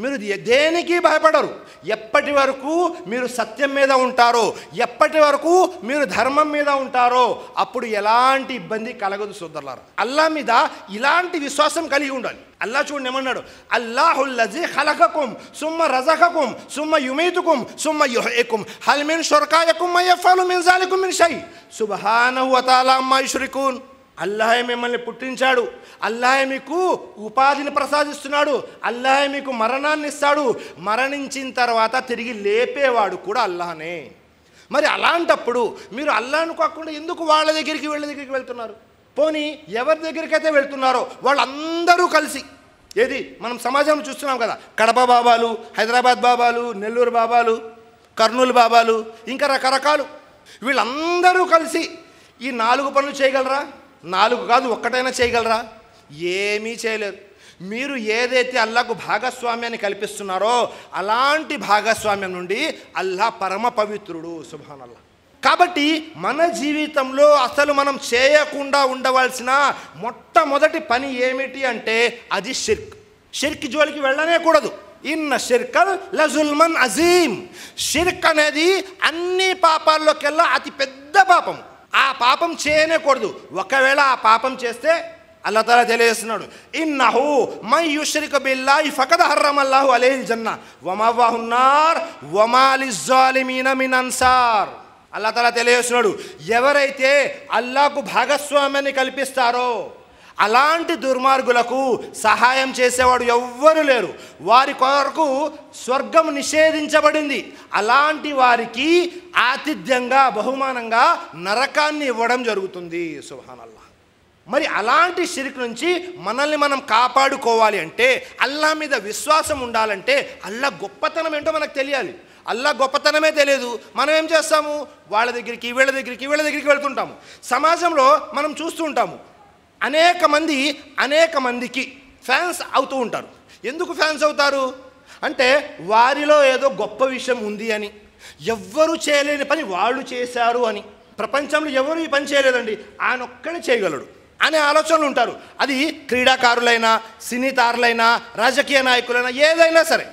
మీరు దేనికి భయపడరు. ఎప్పటి వరకు మీరు సత్యం మీద ఉంటారో, ఎప్పటి వరకు మీరు ధర్మం మీద ఉంటారో అప్పుడు ఎలాంటి ఇబ్బంది కలగదు సోదరులారా. అల్లా మీద ఇలాంటి విశ్వాసం కలిగి ఉండాలి. అల్లా చూడండి ఏమన్నాడు, అల్లాహుల్లజీ ఖలకకుం సుమ్మ రజకకుం సుమ్మ యుమీతుకుం సుమ్మ యుహ్యీకుం హల్ మిన్ షురకాయకుం మన్ యఫ్అలు మిన్ జాలికుం మిన్ షై సుబ్హానహు వ తఆలా అమ్మా యుష్రికూన్. అల్లాహే మిమ్మల్ని పుట్టించాడు, అల్లాహే మీకు ఉపాధిని ప్రసాదిస్తున్నాడు, అల్లాహే మీకు మరణాన్ని ఇస్తాడు, మరణించిన తర్వాత తిరిగి లేపేవాడు కూడా అల్లాహనే. మరి అలాంటప్పుడు మీరు అల్లాహ్ను కాకుండా ఎందుకు వీళ్ళ దగ్గరికి వెళ్తున్నారు? పోనీ ఎవరి దగ్గరికైతే వెళ్తున్నారో వాళ్ళందరూ కలిసి, ఏది మనం సమాజంలో చూస్తున్నాం కదా, కడప బాబాలు, హైదరాబాద్ బాబాలు, నెల్లూరు బాబాలు, కర్నూలు బాబాలు, ఇంకా రకరకాలు, వీళ్ళందరూ కలిసి ఈ 4 పనులు చేయగలరా? 4 కాదు, ఒక్కటైనా చేయగలరా? ఏమీ చేయలేరు. మీరు ఏదైతే అల్లాహకు భాగస్వామ్యాన్ని కల్పిస్తున్నారో అలాంటి భాగస్వామ్యం నుండి అల్లాహ్ పరమ పవిత్రుడు. సుబ్హానల్లాహ్. కాబట్టి మన జీవితంలో అసలు మనం చేయకుండా ఉండవలసిన మొట్టమొదటి పని ఏమిటి అంటే అది షిర్క్. షిర్క్ జోలికి వెళ్ళనే కూడదు. ఇన్న షిర్కల్ లజుల్మన్ అజీం. షిర్క్ అనేది అన్ని పాపాల్లోకెల్లా అతి పెద్ద పాపం. ఆ పాపం చేయనేకూడదు. ఒకవేళ ఆ పాపం చేస్తే అల్లాహ్ తఆలా తెలియజేస్తున్నాడు, ఇన్నహు మై యుష్రిక్ బిల్లాహి ఫకద్ హర్రమల్లాహు అలైహిల్ జన్న వమవాహున్ నార్ వమా లిజ్జాలిమీన మిన్ అన్సార్. అల్లాహ్ తఆలా తెలియజేస్తున్నాడు, ఎవరైతే అల్లాహకు భాగస్వామ్యాన్ని కల్పిస్తారో అలాంటి దుర్మార్గులకు సహాయం చేసేవాడు ఎవ్వరు లేరు. వారి కొరకు స్వర్గం నిషేధించబడింది. అలాంటి వారికి ఆతిథ్యంగా బహుమానంగా నరకాన్ని ఇవ్వడం జరుగుతుంది. సుబ్హానల్లాహ్. మరి అలాంటి షిర్క్ నుంచి మనల్ని మనం కాపాడుకోవాలి అంటే, అల్లా మీద విశ్వాసం ఉండాలంటే అల్లా గొప్పతనం ఏంటో మనకు తెలియాలి. అల్లా గొప్పతనమే తెలియదు. మనం ఏం చేస్తాము? వాళ్ళ దగ్గరికి వీళ్ళ దగ్గరికి వెళ్తుంటాము. సమాజంలో మనం చూస్తూ ఉంటాము, అనేక మందికి ఫ్యాన్స్ అవుతూ ఉంటారు. ఎందుకు ఫ్యాన్స్ అవుతారు అంటే వారిలో ఏదో గొప్ప విషయం ఉంది అని, ఎవ్వరూ చేయలేని పని వాళ్ళు చేశారు అని, ప్రపంచంలో ఎవరు ఈ పని చేయలేదండి ఆయన ఒక్కడే చేయగలడు అనే ఆలోచనలు ఉంటారు. అది క్రీడాకారులైనా, సినీ తారులైనా, రాజకీయ నాయకులైనా, ఏదైనా సరే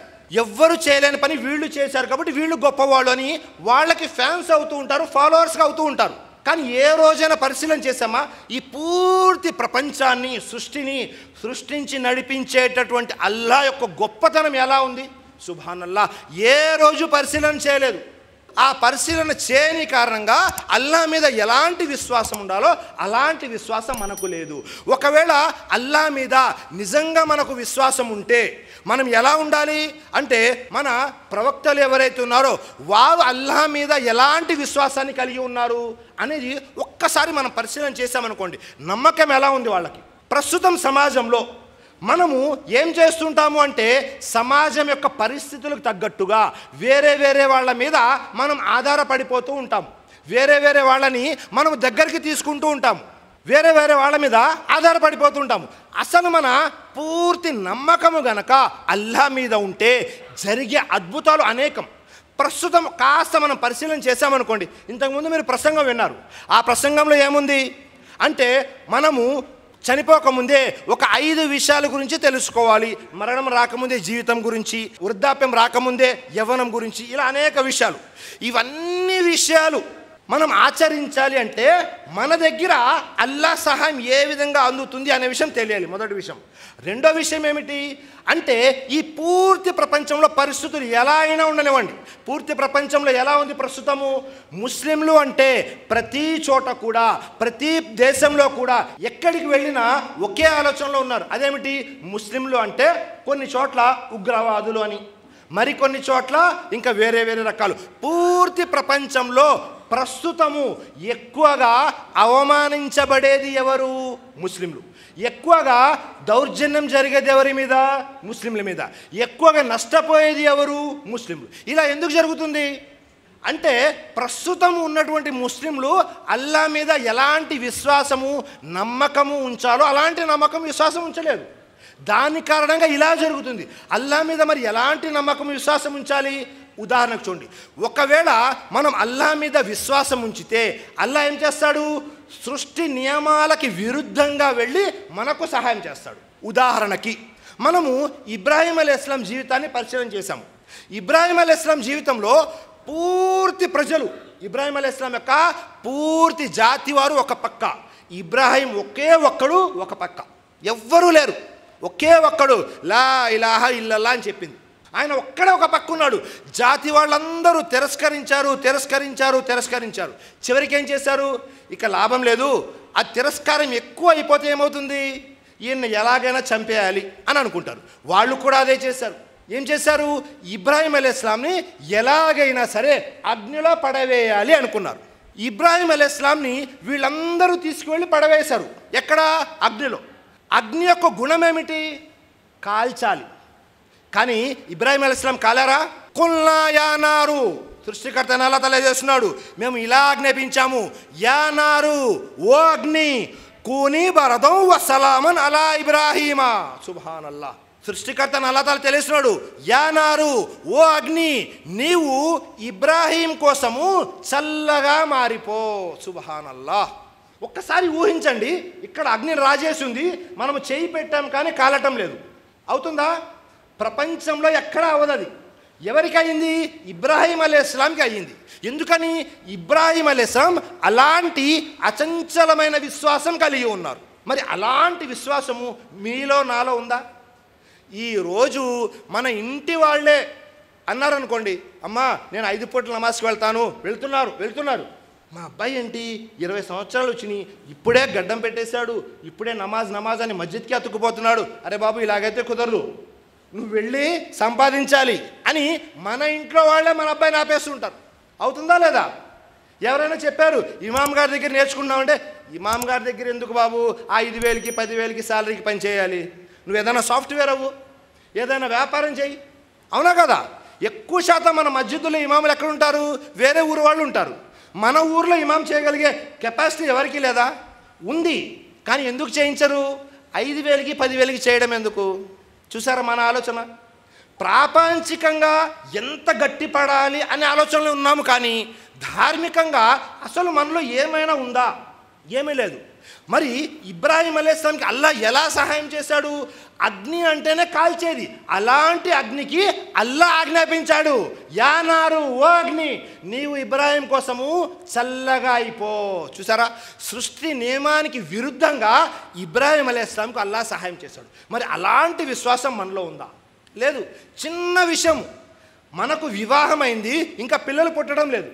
ఎవ్వరు చేయలేని పని వీళ్ళు చేశారు కాబట్టి వీళ్ళు గొప్పవాళ్ళు అని వాళ్ళకి ఫ్యాన్స్ అవుతూ ఉంటారు, ఫాలోవర్స్గా అవుతూ ఉంటారు. కానీ ఏ రోజైనా పరిశీలన చేసామా ఈ పూర్తి ప్రపంచాన్ని సృష్టించి నడిపించేటటువంటి అల్లా యొక్క గొప్పతనం ఎలా ఉంది? సుబ్హానల్లాహ్. ఏ రోజు పరిశీలన చేయలేదు. ఆ పరిశీలన చేయని కారణంగా అల్లా మీద ఎలాంటి విశ్వాసం ఉండాలో అలాంటి విశ్వాసం మనకు లేదు. ఒకవేళ అల్లా మీద నిజంగా మనకు విశ్వాసం ఉంటే మనం ఎలా ఉండాలి అంటే, మన ప్రవక్తలు ఎవరైతే ఉన్నారో వారు అల్లా మీద ఎలాంటి విశ్వాసాన్ని కలిగి ఉన్నారు అనేది ఒక్కసారి మనం పరిశీలన చేసామనుకోండి, నమ్మకం ఎలా ఉంది వాళ్ళకి. ప్రస్తుతం సమాజంలో మనము ఏం చేస్తుంటాము అంటే, సమాజం యొక్క పరిస్థితులకు తగ్గట్టుగా వేరే వాళ్ళ మీద మనం ఆధారపడిపోతూ ఉంటాము. వేరే వాళ్ళని మనం దగ్గరికి తీసుకుంటూ ఉంటాము. వేరే వాళ్ళ మీద ఆధారపడిపోతుంటాము. అసలు మన పూర్తి నమ్మకము గనక అల్లా మీద ఉంటే జరిగే అద్భుతాలు అనేకం. ప్రస్తుతం కాస్త మనం పరిశీలన చేసామనుకోండి, ఇంతకుముందు మీరు ప్రసంగం విన్నారు. ఆ ప్రసంగంలో ఏముంది అంటే, మనము చనిపోకముందే ఒక 5 విషయాల గురించి తెలుసుకోవాలి. మరణం రాకముందే జీవితం గురించి, వృద్ధాప్యం రాకముందే యవ్వనం గురించి, ఇలా అనేక విషయాలు. ఇవన్నీ విషయాలు మనం ఆచరించాలి అంటే మన దగ్గర అల్లా సహాయం ఏ విధంగా అందుతుంది అనే విషయం తెలియాలి. మొదటి విషయం. రెండో విషయం ఏమిటి అంటే, ఈ పూర్తి ప్రపంచంలో పరిస్థితులు ఎలా అయినా ఉండనివ్వండి, పూర్తి ప్రపంచంలో ఎలా ఉంది ప్రస్తుతము? ముస్లింలు అంటే ప్రతి చోట కూడా, ప్రతి దేశంలో కూడా ఎక్కడికి వెళ్ళినా ఒకే ఆలోచనలో ఉన్నారు. అదేమిటి? ముస్లింలు అంటే కొన్ని చోట్ల ఉగ్రవాదులు అని, మరికొన్ని చోట్ల ఇంకా వేరే రకాలు. పూర్తి ప్రపంచంలో ప్రస్తుతము ఎక్కువగా అవమానించబడేది ఎవరు? ముస్లింలు. ఎక్కువగా దౌర్జన్యం జరిగేది ఎవరి మీద? ముస్లింల మీద. ఎక్కువగా నష్టపోయేది ఎవరు? ముస్లింలు. ఇలా ఎందుకు జరుగుతుంది అంటే, ప్రస్తుతం ఉన్నటువంటి ముస్లింలు అల్లా మీద ఎలాంటి విశ్వాసము నమ్మకము ఉంచాలో అలాంటి నమ్మకం విశ్వాసం ఉంచలేదు. దాని కారణంగా ఇలా జరుగుతుంది. అల్లా మీద మరి ఎలాంటి నమ్మకం విశ్వాసం ఉంచాలి? ఉదాహరణకు చూడండి, ఒకవేళ మనం అల్లా మీద విశ్వాసం ఉంచితే అల్లా ఏం చేస్తాడు? సృష్టి నియమాలకి విరుద్ధంగా వెళ్ళి మనకు సహాయం చేస్తాడు. ఉదాహరణకి మనము ఇబ్రాహీం అలైహిస్సలాం జీవితాన్ని పరిశీలన చేశాము. ఇబ్రాహీం అలైహిస్సలాం జీవితంలో పూర్తి ప్రజలు, ఇబ్రాహీం అలైహిస్సలాం యొక్క పూర్తి జాతి వారు ఒక పక్క, ఇబ్రాహీం ఒకే ఒక్కడు ఒక పక్క, ఎవ్వరూ లేరు, ఒకే ఒక్కడు లా ఇలాహా ఇల్లల్లా అని చెప్పింది. ఆయన ఒక్కడే ఒక పక్క ఉన్నాడు. జాతి వాళ్ళందరూ తిరస్కరించారు. చివరికి ఏం చేశారు? ఇక లాభం లేదు, ఆ తిరస్కారం ఎక్కువ అయిపోతే ఏమవుతుంది, ఈయన్ని ఎలాగైనా చంపేయాలి అని అనుకుంటారు. వాళ్ళు కూడా అదే చేశారు. ఏం చేశారు? ఇబ్రాహీం అలైహిస్సలాంని ఎలాగైనా సరే అగ్నిలో పడవేయాలి అనుకున్నారు. ఇబ్రాహీం అలైహిస్సలాంని వీళ్ళందరూ తీసుకువెళ్ళి పడవేశారు. ఎక్కడ? అగ్నిలో. అగ్ని యొక్క గుణం ఏమిటి? కాల్చాలి. కానీ ఇబ్రాహీం అలైహిస్సలాం కాలారా? కుల్నా యా నారు, సృష్టికర్త అల్లాహ్ తఆలా చేస్తున్నాడు, మేము ఇలా ఆజ్ఞాపించాము, యా నారు, ఓ అగ్ని, కూనీ బరదం వసలామన్ అలా ఇబ్రాహీమా. సుబ్హానల్లాహ్. సృష్టికర్త అల్లాహ్ తఆలా తెలుస్తున్నాడు, యా నారు, ఓ అగ్ని, నీవు ఇబ్రాహీం కోసము చల్లగా మారిపో. సుబ్హానల్లాహ్. ఒక్కసారి ఊహించండి, ఇక్కడ అగ్ని రాజేసి ఉంది, మనము చేయి పెట్టాం కానీ కాలటం లేదు. అవుతుందా? ప్రపంచంలో ఎక్కడ అవ్వదు. అది ఎవరికి అయింది? ఇబ్రాహీం అలైహిస్సలాంకి అయ్యింది. ఎందుకని? ఇబ్రాహీం అలైహిస్సలాం అలాంటి అచంచలమైన విశ్వాసం కలిగి ఉన్నారు. మరి అలాంటి విశ్వాసము మీలో నాలో ఉందా? ఈరోజు మన ఇంటి వాళ్ళే అన్నారనుకోండి, అమ్మా నేను 5 పూట్ల నమాజ్కి వెళ్తున్నారు. మా అబ్బాయి ఏంటి 20 సంవత్సరాలు వచ్చినాయి, ఇప్పుడే గడ్డం పెట్టేశాడు, ఇప్పుడే నమాజ్ అని మస్జిద్కి అతుక్కుపోతున్నాడు. అరే బాబు, ఇలాగైతే కుదరదు, నువ్వు వెళ్ళి సంపాదించాలి అని మన ఇంట్లో వాళ్ళే మన అబ్బాయిని ఆపేస్తుంటారు. అవుతుందా లేదా? ఎవరైనా చెప్పారు ఇమాం గారి దగ్గర నేర్చుకున్నామంటే, ఇమాం గారి దగ్గర ఎందుకు బాబు, ఆ 5,000కి 10,000కి శాలరీకి పని చేయాలి, నువ్వు ఏదైనా సాఫ్ట్వేర్ అవ్వు, ఏదైనా వ్యాపారం చేయి. అవునా కదా? ఎక్కువ శాతం మన మస్జిద్దులో ఇమాములు ఎక్కడ ఉంటారు? వేరే ఊరు వాళ్ళు ఉంటారు. మన ఊర్లో ఇమాం చేయగలిగే కెపాసిటీ ఎవరికి లేదా? ఉంది. కానీ ఎందుకు చేయించరు? 5,000కి 10,000కి చేయడం ఎందుకు? చూసారా మన ఆలోచన? ప్రాపంచికంగా ఎంత గట్టిపడాలి అనే ఆలోచనలో ఉన్నాము, కానీ ధార్మికంగా అసలు మనలో ఏమైనా ఉందా? ఏమీ లేదు. మరి ఇబ్రాహీం అలైహిస్సలాంకి అల్లాహ్ ఎలా సహాయం చేశాడు? అగ్ని అంటేనే కాల్చేది, అలాంటి అగ్నికి అల్లాహ్ ఆజ్ఞాపించాడు, యా నారు, ఓ అగ్ని, నీవు ఇబ్రాహీం కోసము చల్లగా అయిపో. చూసారా? సృష్టి నియమానికి విరుద్ధంగా ఇబ్రాహీం అలైహిస్సలాంకు అల్లాహ్ సహాయం చేశాడు. మరి అలాంటి విశ్వాసం మనలో ఉందా? లేదు. చిన్న విషయం, మనకు వివాహమైంది, ఇంకా పిల్లలు పుట్టడం లేదు,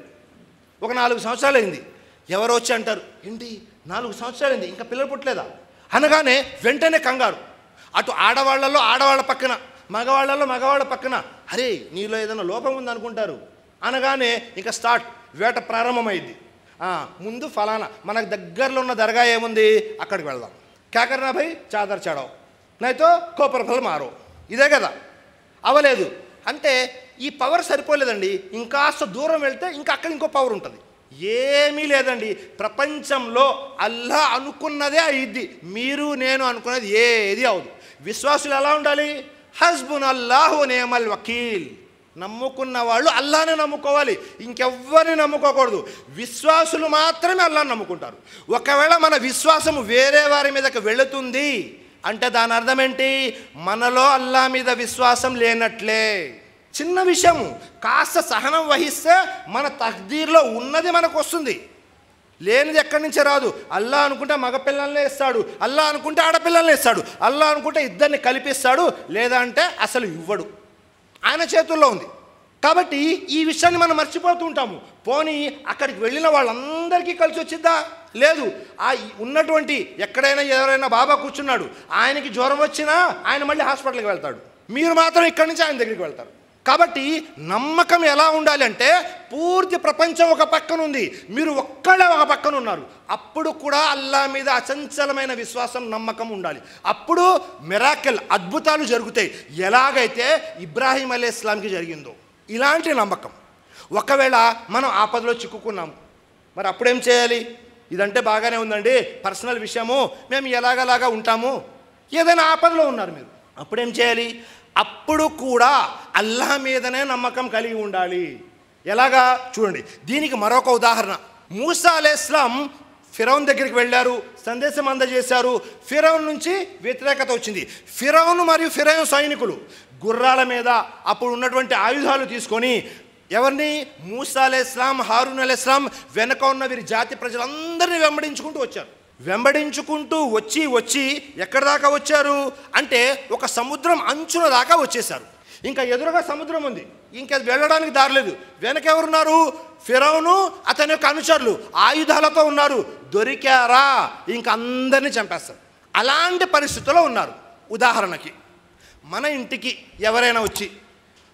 ఒక 4 సంవత్సరాలు అయింది. ఎవరో వచ్చి అంటారు, ఏంటి 4 సంవత్సరాలు అయింది ఇంకా పిల్లలు పుట్టలేదా అనగానే వెంటనే కంగారు. అటు ఆడవాళ్ళ పక్కన, మగవాళ్ళ పక్కన, అరే నీలో ఏదైనా లోపం ఉందనుకుంటారు. అనగానే ఇంకా స్టార్ట్, వేట ప్రారంభమైంది. ముందు ఫలానా మనకు దగ్గరలో ఉన్న దర్గా ఏముంది, అక్కడికి వెళ్దాం. క్యాకర్నా భయ్ చాదర్ చడావు, నైతో కోపర్ ఫల్ మారో. ఇదే కదా? అవ్వలేదు అంటే ఈ పవర్ సరిపోలేదండి, ఇంకాస్త దూరం వెళ్తే ఇంకా అక్కడ ఇంకో పవర్ ఉంటుంది. ఏమీ లేదండి, ప్రపంచంలో అల్లాహ్ అనుకున్నదే అయ్యిద్ది, మీరు నేను అనుకున్నది ఏది అవదు. విశ్వాసులు ఎలా ఉండాలి? హస్బునల్లాహు వ నిఅమల్ వకీల్. నమ్ముకున్న వాళ్ళు అల్లాహ్నే నమ్ముకోవాలి, ఇంకెవ్వరిని నమ్ముకోకూడదు. విశ్వాసులు మాత్రమే అల్లాహ్ని నమ్ముకుంటారు. ఒకవేళ మన విశ్వాసము వేరే వారి మీదకి వెళుతుంది అంటే దాని అర్థం ఏంటి? మనలో అల్లాహ్ మీద విశ్వాసం లేనట్లే. చిన్న విషయము, కాస్త సహనం వహిస్తే మన తక్దీర్లో ఉన్నది మనకు వస్తుంది, లేనిది ఎక్కడి నుంచే రాదు. అల్లాహ్ అనుకుంటే మగపిల్లల్నే ఇస్తాడు, అల్లాహ్ అనుకుంటే ఆడపిల్లల్ని ఇస్తాడు, అల్లాహ్ అనుకుంటే ఇద్దరిని కల్పిస్తాడు, లేదా అంటే అసలు ఇవ్వడు. ఆయన చేతుల్లో ఉంది. కాబట్టి ఈ విషయాన్ని మనం మర్చిపోతూ ఉంటాము. పోనీ అక్కడికి వెళ్ళిన వాళ్ళందరికీ కలిసి వచ్చిద్దా? లేదు. ఆ ఉన్నటువంటి ఎక్కడైనా ఎవరైనా బాబా కూర్చున్నాడు, ఆయనకి జ్వరం వచ్చినా ఆయన మళ్ళీ హాస్పిటల్కి వెళ్తాడు, మీరు మాత్రం ఇక్కడి నుంచి ఆయన దగ్గరికి వెళ్తారు. కాబట్టి నమ్మకం ఎలా ఉండాలి అంటే, పూర్తి ప్రపంచం ఒక పక్కన ఉంది, మీరు ఒక్కడే ఒక పక్కన ఉన్నారు. అప్పుడు కూడా అల్లాహ్ మీద అచంచలమైన విశ్వాసం, నమ్మకం ఉండాలి. అప్పుడు మిరాకిల్, అద్భుతాలు జరుగుతాయి. ఎలాగైతే ఇబ్రాహీం అలైహిస్సలాంకి జరిగిందో ఇలాంటి నమ్మకం. ఒకవేళ మనం ఆపదలో చిక్కుకున్నాము, మరి అప్పుడేం చేయాలి? ఇదంటే బాగానే ఉందండి, పర్సనల్ విషయము, మేము ఎలాగలాగా ఉంటాము. ఏదైనా ఆపదలో ఉన్నారు మీరు, అప్పుడేం చేయాలి? అప్పుడు కూడా అల్లాహ్ మీదనే నమ్మకం కలిగి ఉండాలి. ఎలాగా? చూడండి, దీనికి మరొక ఉదాహరణ. మూసా అలైహిస్సలాం ఫిరౌన్ దగ్గరికి వెళ్ళారు, సందేశం అందజేశారు. ఫిరౌన్ నుంచి వ్యతిరేకత వచ్చింది. ఫిరౌన్ మరియు ఫిరౌన్ సైనికులు గుర్రాల మీద అప్పుడు ఉన్నటువంటి ఆయుధాలు తీసుకొని ఎవరిని, మూసా అలైహిస్సలాం, హారూన్ అలైహిస్సలాం వెనక ఉన్న వీరి జాతి ప్రజలందరినీ వెంబడించుకుంటూ వచ్చారు. వెంబడించుకుంటూ వచ్చి ఎక్కడి దాకా వచ్చారు అంటే ఒక సముద్రం అంచున దాకా వచ్చేసారు. ఇంకా ఎదురుగా సముద్రం ఉంది, ఇంకా వెళ్ళడానికి దారి లేదు. వెనక ఎవరున్నారు? ఫిరౌను, అతని యొక్క అనుచరులు ఆయుధాలతో ఉన్నారు. దొరికారా ఇంక అందరినీ చంపేస్తారు. అలాంటి పరిస్థితుల్లో ఉన్నారు. ఉదాహరణకి మన ఇంటికి ఎవరైనా వచ్చి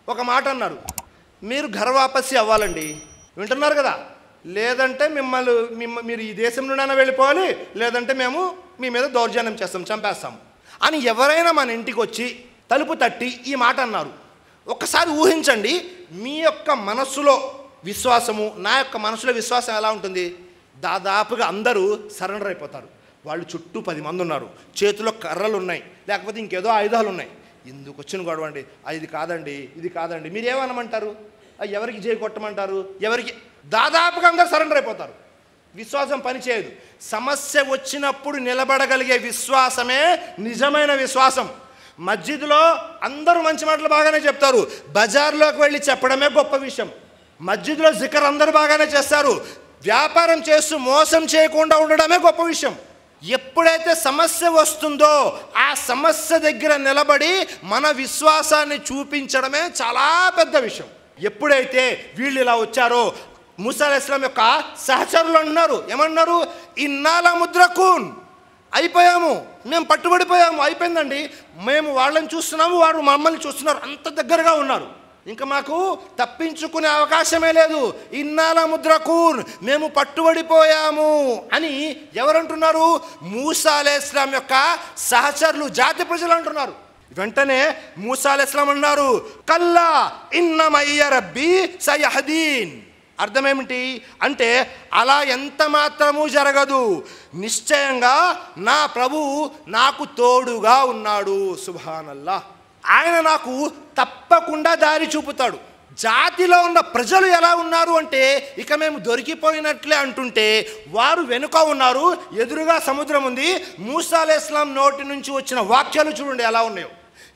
ఒక మాట అన్నారు, మీరు ఘర్ వాపసి అవ్వాలండి, వింటున్నారు కదా, లేదంటే మీరు ఈ దేశం నుండైనా వెళ్ళిపోవాలి, లేదంటే మేము మీ మీద దౌర్జన్యం చేస్తాం, చంపేస్తాం అని ఎవరైనా మన ఇంటికి వచ్చి తలుపు తట్టి ఈ మాట అన్నారు. ఒక్కసారి ఊహించండి, మీ యొక్క మనస్సులో విశ్వాసము, నా యొక్క మనసులో విశ్వాసం ఎలా ఉంటుంది? దాదాపుగా అందరూ సరెండర్ అయిపోతారు. వాళ్ళు చుట్టూ 10 మంది ఉన్నారు, చేతిలో కర్రలు ఉన్నాయి, లేకపోతే ఇంకేదో ఆయుధాలు ఉన్నాయి. ఎందుకు వచ్చిన గొడవ అండి, ఇది కాదండి, ఇది కాదండి, మీరేమనమంటారు? ఎవరికి చేయి కొట్టమంటారు? ఎవరికి? దాదాపుగా అందరూ సరెండర్ అయిపోతారు. విశ్వాసం పనిచేయదు. సమస్య వచ్చినప్పుడు నిలబడగలిగే విశ్వాసమే నిజమైన విశ్వాసం. మస్జిద్లో అందరూ మంచి మాటలు బాగానే చెప్తారు, బజార్లోకి వెళ్ళి చెప్పడమే గొప్ప విషయం. మస్జిద్లో జికర్ అందరూ బాగానే చేస్తారు, వ్యాపారం చేస్తూ మోసం చేయకుండా ఉండడమే గొప్ప విషయం. ఎప్పుడైతే సమస్య వస్తుందో ఆ సమస్య దగ్గర నిలబడి మన విశ్వాసాన్ని చూపించడమే చాలా పెద్ద విషయం. ఎప్పుడైతే వీళ్ళు ఇలా వచ్చారో, మూసా అలైహిస్సలాం యొక్క సహచరులు అంటున్నారు, ఏమన్నారు? ఇన్నాల ముద్రకూన్, అయిపోయాము, మేము పట్టుబడిపోయాము, అయిపోయిందండి, మేము వాళ్ళని చూస్తున్నాము, వారు మమ్మల్ని చూస్తున్నారు, అంత దగ్గరగా ఉన్నారు, ఇంకా మాకు తప్పించుకునే అవకాశమే లేదు. ఇన్నాల ముద్రకూన్, మేము పట్టుబడిపోయాము అని ఎవరంటున్నారు? మూసా అలైహిస్సలాం యొక్క సహచరులు, జాతి ప్రజలు అంటున్నారు. వెంటనే మూసా అలైహిస్సలాం అన్నారు, కల్లా ఇన్న మయ్య రబ్బీ సయహదీన్. అర్థం ఏమిటి అంటే, అలా ఎంత మాత్రము జరగదు, నిశ్చయంగా నా ప్రభువు నాకు తోడుగా ఉన్నాడు. సుబ్హానల్లాహ్, ఆయన నాకు తప్పకుండా దారి చూపుతాడు. జాతిలో ఉన్న ప్రజలు ఎలా ఉన్నారు అంటే, ఇక మేము దొరికిపోయినట్లే అంటుంటే, వారు వెనుక ఉన్నారు, ఎదురుగా సముద్రం ఉంది. మూసా అలైహిస్సలాం నోటి నుంచి వచ్చిన వాక్యాలు చూడండి ఎలా ఉన్నాయో.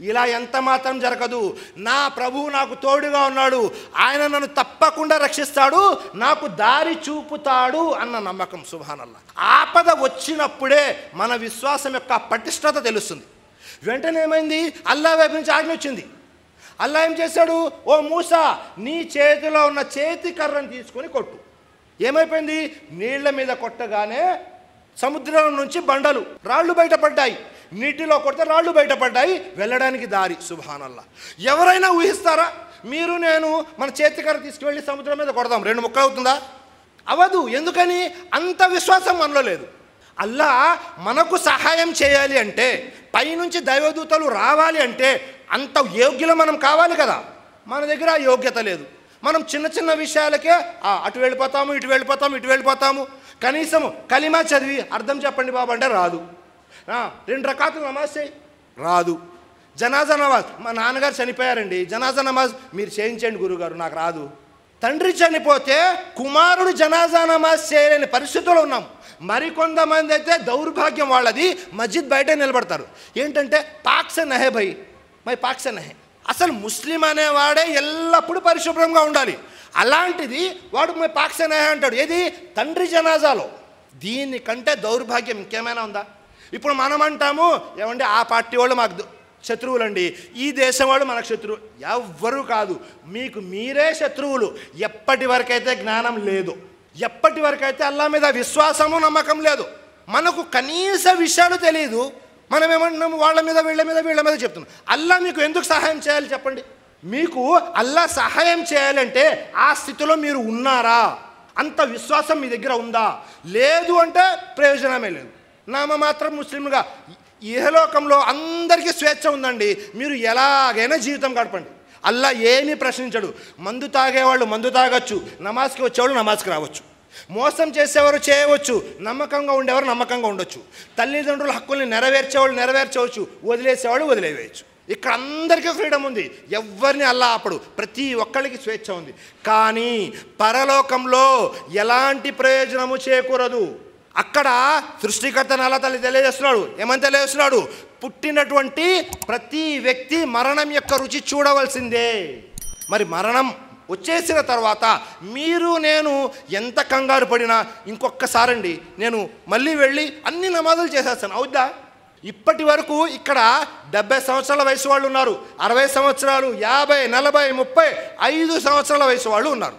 ఇలా ఎంత మాత్రం జరగదు, నా ప్రభువు నాకు తోడుగా ఉన్నాడు, ఆయన నన్ను తప్పకుండా రక్షిస్తాడు, నాకు దారి చూపుతాడు అన్న నమ్మకం. సుబ్హానల్లాహ్, ఆపద వచ్చినప్పుడే మన విశ్వాసం యొక్క పటిష్టత తెలుస్తుంది. వెంటనే ఏమైంది? అల్లా వైపు నుంచి ఆజ్ఞ వచ్చింది. అల్లా ఏం చేశాడు? ఓ మూసా, నీ చేతిలో ఉన్న చేతి కర్రను తీసుకొని కొట్టు. ఏమైపోయింది? నీళ్ల మీద కొట్టగానే సముద్రం నుంచి బండలు, రాళ్ళు బయటపడ్డాయి. నీటిలో కొడితే రాళ్ళు బయటపడ్డాయి, వెళ్ళడానికి దారి. సుబ్హానల్లాహ్, ఎవరైనా ఊహిస్తారా? మీరు నేను మన చేతి కర్ర తీసుకువెళ్ళి సముద్రం మీద కొడదాం, 2 ముక్కలు అవుతుందా? అవదు. ఎందుకని? అంత విశ్వాసం మనలో లేదు. అల్లా మనకు సహాయం చేయాలి అంటే, పైనుంచి దైవదూతలు రావాలి అంటే అంత యోగ్యులు మనం కావాలి కదా. మన దగ్గర ఆ యోగ్యత లేదు. మనం చిన్న చిన్న విషయాలకే అటు వెళ్ళిపోతాము, ఇటు వెళ్ళిపోతాము, ఇటు వెళ్ళిపోతాము. కనీసం కలిమా చదివి అర్థం చెప్పండి బాబు అంటే రాదు. 2 రకాతులు నమాజ్ చేయి, రాదు. జనాజా నమాజ్, మా నాన్నగారు చనిపోయారండి, జనాజా నమాజ్ మీరు చేయించండి గురుగారు, నాకు రాదు. తండ్రి చనిపోతే కుమారుడు జనాజా నమాజ్ చేయలేని పరిస్థితుల్లో ఉన్నాం. మరికొంతమంది అయితే దౌర్భాగ్యం వాళ్ళది, మస్జిద్ బయట నిలబడతారు. ఏంటంటే పాక్సే నహే భయ్, మై పాక్సే నహే. అసలు ముస్లిం అనేవాడే ఎల్లప్పుడూ పరిశుభ్రంగా ఉండాలి, అలాంటిది వాడు మై పాక్సే నహే అంటాడు. ఏది? తండ్రి జనాజాలో. దీనికంటే దౌర్భాగ్యం ఇంకేమైనా ఉందా? ఇప్పుడు మనం అంటాము, ఏమంటే ఆ పార్టీ వాళ్ళు మాకు శత్రువులండి, ఈ దేశం వాళ్ళు మనకు శత్రువు. ఎవ్వరూ కాదు, మీకు మీరే శత్రువులు. ఎప్పటి వరకైతే జ్ఞానం లేదు, ఎప్పటి వరకైతే అల్లా మీద విశ్వాసము నమ్మకం లేదు, మనకు కనీస విషయాలు తెలియదు, మనం ఏమంటున్నాము వాళ్ళ మీద వీళ్ళ మీద చెప్తున్నాం. అల్లా మీకు ఎందుకు సహాయం చేయాలి చెప్పండి? మీకు అల్లా సహాయం చేయాలంటే ఆ స్థితిలో మీరు ఉన్నారా? అంత విశ్వాసం మీ దగ్గర ఉందా? లేదు అంటే ప్రయోజనమే లేదు. నామమాత్రం ముస్లింగా ఇహలోకంలో అందరికీ స్వేచ్ఛ ఉందండి, మీరు ఎలాగైనా జీవితం గడపండి, అల్లా ఏమీ ప్రశ్నించడు. మందు తాగేవాళ్ళు మందు తాగొచ్చు, నమాజ్కి వచ్చేవాళ్ళు నమాజ్కి రావచ్చు, మోసం చేసేవారు చేయవచ్చు, నమ్మకంగా ఉండేవారు నమ్మకంగా ఉండొచ్చు, తల్లిదండ్రుల హక్కుల్ని నెరవేర్చేవాళ్ళు నెరవేర్చవచ్చు, వదిలేసేవాళ్ళు వదిలేవేయచ్చు. ఇక్కడ అందరికీ ఫ్రీడమ్ ఉంది, ఎవరిని అల్లా ఆపడు, ప్రతి ఒక్కరికి స్వేచ్ఛ ఉంది. కానీ పరలోకంలో ఎలాంటి ప్రయోజనము చేకూరదు. అక్కడ సృష్టికర్తను అల్లాహ్ తఆలా తెలియజేస్తున్నాడు. ఏమని తెలియజేస్తున్నాడు? పుట్టినటువంటి ప్రతి వ్యక్తి మరణం యొక్క రుచి చూడవలసిందే. మరి మరణం వచ్చేసిన తర్వాత మీరు నేను ఎంత కంగారు పడినా ఇంకొకసారండి నేను మళ్ళీ వెళ్ళి అన్ని నమాజులు చేసేస్తాను, అవుద్దా? ఇప్పటి వరకు ఇక్కడ 70 సంవత్సరాల వయసు వాళ్ళు ఉన్నారు, 60 సంవత్సరాలు, 50, 40, 35 సంవత్సరాల వయసు వాళ్ళు ఉన్నారు.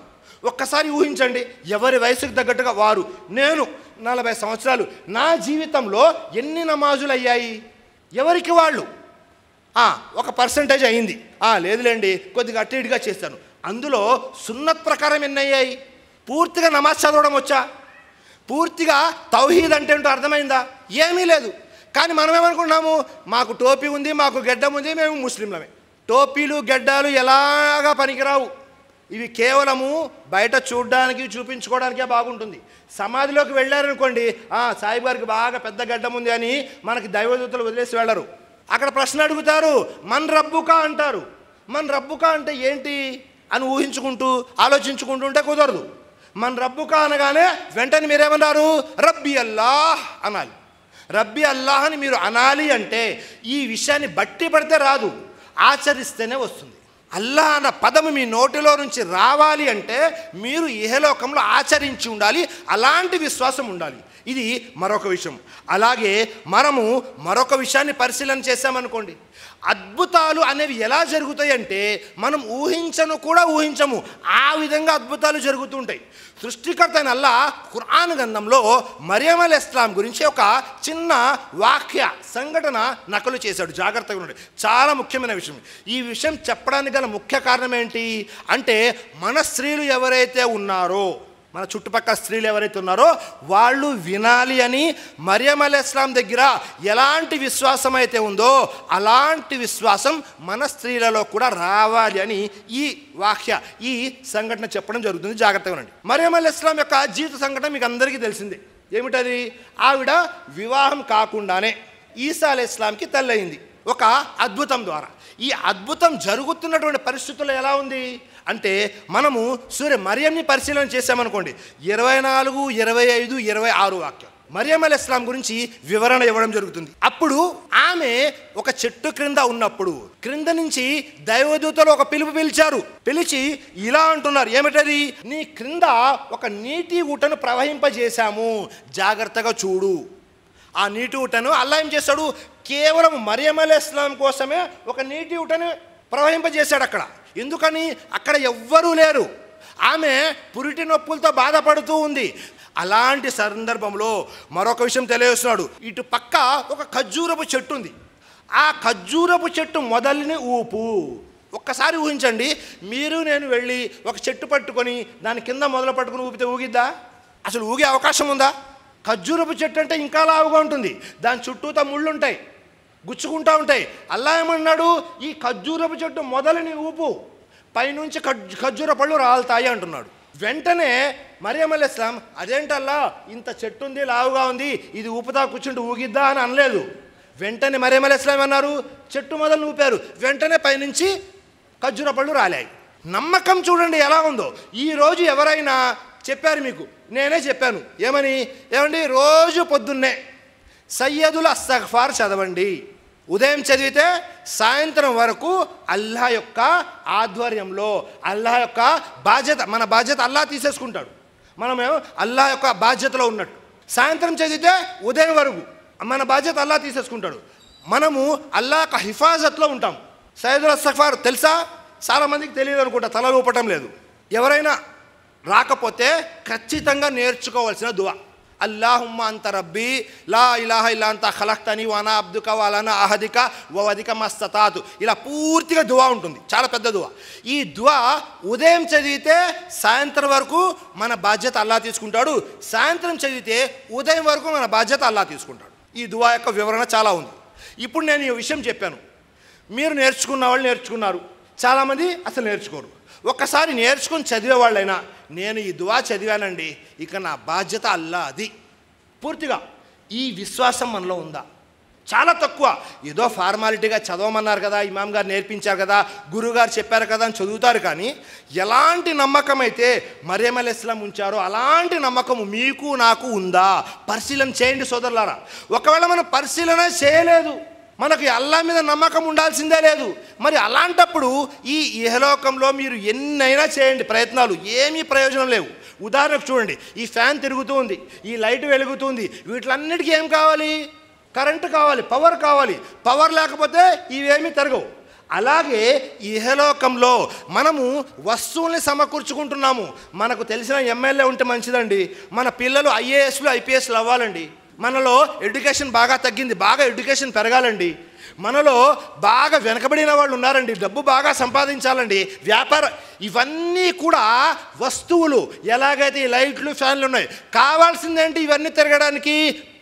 ఒక్కసారి ఊహించండి, ఎవరి వయసుకు తగ్గట్టుగా వారు. నేను 40 సంవత్సరాలు, నా జీవితంలో ఎన్ని నమాజులు అయ్యాయి? ఎవరికి వాళ్ళు ఒక పర్సంటేజ్ అయింది, లేదులేండి కొద్దిగా అటు ఇటుగా చేస్తాను. అందులో సున్నత్ ప్రకారం ఎన్ని అయ్యాయి? పూర్తిగా నమాజ్ చదవడం వచ్చా? పూర్తిగా తౌహీద్ అంటే ఏంటో అర్థమైందా? ఏమీ లేదు. కానీ మనం ఏమనుకుంటున్నాము, మాకు టోపీ ఉంది, మాకు గెడ్డం ఉంది, మేము ముస్లింలమే. టోపీలు గెడ్డాలు ఎలాగా పనికిరావు. ఇవి కేవలము బయట చూడడానికి చూపించుకోవడానికే బాగుంటుంది. సమాధిలోకి వెళ్ళారనుకోండి, సాయి గారికి బాగా పెద్ద గడ్డం ఉంది అని మనకి దైవదూతలు వదిలేసి వెళ్ళరు. అక్కడ ప్రశ్న అడుగుతారు, మన్ రబ్బుకా అంటారు. మన్ రబ్బుకా అంటే ఏంటి అని ఊహించుకుంటూ ఆలోచించుకుంటూ ఉంటే కుదరదు. మన్ రబ్బుకా అనగానే వెంటనే మీరేమన్నారు? రబ్బీ అల్లాహ్ అనాలి. రబ్బీ అల్లాహ్ అని మీరు అనాలి. అంటే ఈ విషయాన్ని బట్టి పడితే రాదు, ఆచరిస్తేనే వస్తుంది. అల్లా అన్న పదము మీ నోటిలో నుంచి రావాలి అంటే మీరు ఇహలోకంలో ఆచరించి ఉండాలి, అలాంటి విశ్వాసం ఉండాలి. ఇది మరొక విషయం. అలాగే మనము మరొక విషయాన్ని పరిశీలన చేసామనుకోండి, అద్భుతాలు అనేవి ఎలా జరుగుతాయి అంటే మనం ఊహించను కూడా ఊహించము, ఆ విధంగా అద్భుతాలు జరుగుతుంటాయి. సృష్టికర్త అయిన అల్లాహ్ ఖురాన్ గ్రంథంలో మరియం అలైహిస్సలాం గురించి ఒక చిన్న వాక్య సంఘటన నకలు చేశాడు. జాగ్రత్తగా ఉండండి, చాలా ముఖ్యమైన విషయం. ఈ విషయం చెప్పడానికి గల ముఖ్య కారణం ఏంటి అంటే, మన స్త్రీలు ఎవరైతే ఉన్నారో, మన చుట్టుపక్కల స్త్రీలు ఎవరైతే ఉన్నారో వాళ్ళు వినాలి అని మరియం అలైహిస్సలాం దగ్గర ఎలాంటి విశ్వాసం అయితే ఉందో అలాంటి విశ్వాసం మన స్త్రీలలో కూడా రావాలి అని ఈ వాక్య ఈ సంఘటన చెప్పడం జరుగుతుంది. జాగ్రత్తగా ఉండండి. మరియం అలైహిస్సలాం యొక్క జీవిత సంఘటన మీకు అందరికీ తెలిసిందే. ఏమిటది? ఆవిడ వివాహం కాకుండానే ఈసా అలైహిస్సలాంకి తల్లి అయింది ఒక అద్భుతం ద్వారా. ఈ అద్భుతం జరుగుతున్నటువంటి పరిస్థితుల్లో ఎలా ఉంది అంటే, మనము మరియంని పరిశీలన చేసామనుకోండి, 24, 25, 26 వాక్యం మరియం అలైహిస్సలాం గురించి వివరణ ఇవ్వడం జరుగుతుంది. అప్పుడు ఆమె ఒక చెట్టు క్రింద ఉన్నప్పుడు క్రింద నుంచి దైవదూతలు ఒక పిలుపు పిలిచారు. పిలిచి ఇలా అంటున్నారు, ఏమిటది? నీ క్రింద ఒక నీటి ఊటను ప్రవహింపజేశాము, జాగ్రత్తగా చూడు. ఆ నీటి ఊటను అల్లాహ్ ఏం చేశాడు? కేవలం మరియం అలైహిస్సలాం కోసమే ఒక నీటి ఊటను ప్రవహింపజేశాడు అక్కడ. ఎందుకని? అక్కడ ఎవ్వరూ లేరు, ఆమె పురిటి నొప్పులతో బాధపడుతూ ఉంది. అలాంటి సందర్భంలో మరొక విషయం తెలియజేస్తున్నాడు. ఇటు పక్క ఒక ఖర్జూరపు చెట్టు ఉంది. ఆ ఖర్జూరపు చెట్టు మొదలుని ఊపు. ఒక్కసారి ఊహించండి, మీరు నేను వెళ్ళి ఒక చెట్టు పట్టుకొని దాని కింద మొదలు పట్టుకుని ఊపితే ఊగిద్దా? అసలు ఊగే అవకాశం ఉందా? ఖర్జూరపు చెట్టు అంటే ఇంకా లావుగా ఉంటుంది, దాని చుట్టూతా ముళ్ళు ఉంటాయి, గుచ్చుకుంటూ ఉంటాయి. అల్లాహ్ ఏమన్నాడు? ఈ ఖర్జూరపు చెట్టు మొదలని ఊపు, పైనుంచి ఖర్జూర పళ్ళు రాలుతాయి అంటున్నాడు. వెంటనే మరియం అలైహిస్సలాం, అదేంటల్లా ఇంత చెట్టు ఉంది, లావుగా ఉంది, ఇది ఊపుతా కూర్చుంటూ ఊగిద్దా అని అనలేదు. వెంటనే మరియం అలైహిస్సలాం అన్నారు, చెట్టు మొదలు ఊపారు, వెంటనే పైనుంచి ఖర్జూర పళ్ళు రాలాయి. నమ్మకం చూడండి ఎలా ఉందో. ఈరోజు ఎవరైనా చెప్పారు మీకు, నేనే చెప్పాను, ఏమండి రోజు పొద్దున్నే సయ్యదుల్ అస్తగ్ఫార్ చదవండి. ఉదయం చదివితే సాయంత్రం వరకు అల్లాహ్ యొక్క ఆధ్వర్యంలో అల్లాహ్ యొక్క బాధ్యత, మన బాధ్యత అల్లాహ్ తీసేసుకుంటాడు, మనమేమో అల్లాహ్ యొక్క బాధ్యతలో ఉన్నట్టు. సాయంత్రం చదివితే ఉదయం వరకు మన బాధ్యత అల్లాహ్ తీసేసుకుంటాడు, మనము అల్లాహ్ యొక్క హిఫాజత్లో ఉంటాం. సయ్యదుల్ అస్తగ్ఫార్ తెలుసా? చాలామందికి తెలియదు అనుకుంటా, తల ఊపటం లేదు. ఎవరైనా రాకపోతే ఖచ్చితంగా నేర్చుకోవాల్సిన దువా, అల్లాహుమ్మ అంత రబ్బీ లా ఇలాహ ఇల్లా అంత ఖలక్తని వనా అబ్దుక వలనా అహదిక వదిక మస్తతాతు. ఇలా పూర్తిగా దువా ఉంటుంది, చాలా పెద్ద దువా. ఈ దువా ఉదయం చదివితే సాయంత్రం వరకు మన బాధ్యత అల్లాహ్ తీసుకుంటాడు, సాయంత్రం చదివితే ఉదయం వరకు మన బాధ్యత అల్లాహ్ తీసుకుంటాడు. ఈ దువా యొక్క వివరణ చాలా ఉంది. ఇప్పుడు నేను ఈ విషయం చెప్పాను, మీరు నేర్చుకున్న వాళ్ళు నేర్చుకున్నారు, చాలామంది అసలు నేర్చుకోరు. ఒక్కసారి నేర్చుకుని చదివేవాళ్ళైనా, నేను ఈ దువా చదివానండి, ఇక నా బాధ్యత అల్లాహ్ అది పూర్తిగా, ఈ విశ్వాసం మనలో ఉందా? చాలా తక్కువ. ఏదో ఫార్మాలిటీగా చదవమన్నారు కదా, ఇమాం గారు నేర్పించారు కదా, గురువుగారు చెప్పారు కదా అని చదువుతారు. కానీ ఎలాంటి నమ్మకం అయితే మరియం అలైహిస్సలాం ఉంచారో అలాంటి నమ్మకం మీకు నాకు ఉందా? పరిశీలన చేయండి సోదరులారా. ఒకవేళ మనం పరిశీలన చేయలేదు, మనకు అల్లా మీద నమ్మకం ఉండాల్సిందే లేదు. మరి అలాంటప్పుడు ఈ ఇహలోకంలో మీరు ఎన్నైనా చేయండి ప్రయత్నాలు, ఏమీ ప్రయోజనం లేవు. ఉదాహరణకు చూడండి, ఈ ఫ్యాన్ తిరుగుతూ ఉంది, ఈ లైట్ వెలుగుతుంది, వీటిలన్నిటికీ ఏం కావాలి? కరెంటు కావాలి, పవర్ కావాలి. పవర్ లేకపోతే ఇవేమీ తిరగవు. అలాగే ఇహలోకంలో మనము వస్తువుల్ని సమకూర్చుకుంటున్నాము. మనకు తెలిసిన ఎమ్మెల్యే ఉంటే మంచిదండి, మన పిల్లలు ఐఏఎస్లు ఐపీఎస్లు అవ్వాలండి. మనలో ఎడ్యుకేషన్ బాగా తగ్గింది, బాగా ఎడ్యుకేషన్ పెరగాలండి. మనలో బాగా వెనకబడిన వాళ్ళు ఉన్నారండి, డబ్బు బాగా సంపాదించాలండి, వ్యాపారం. ఇవన్నీ కూడా వస్తువులు. ఎలాగైతే ఈ లైట్లు ఫ్యాన్లు ఉన్నాయి, కావాల్సిందేంటి? ఇవన్నీ తిరగడానికి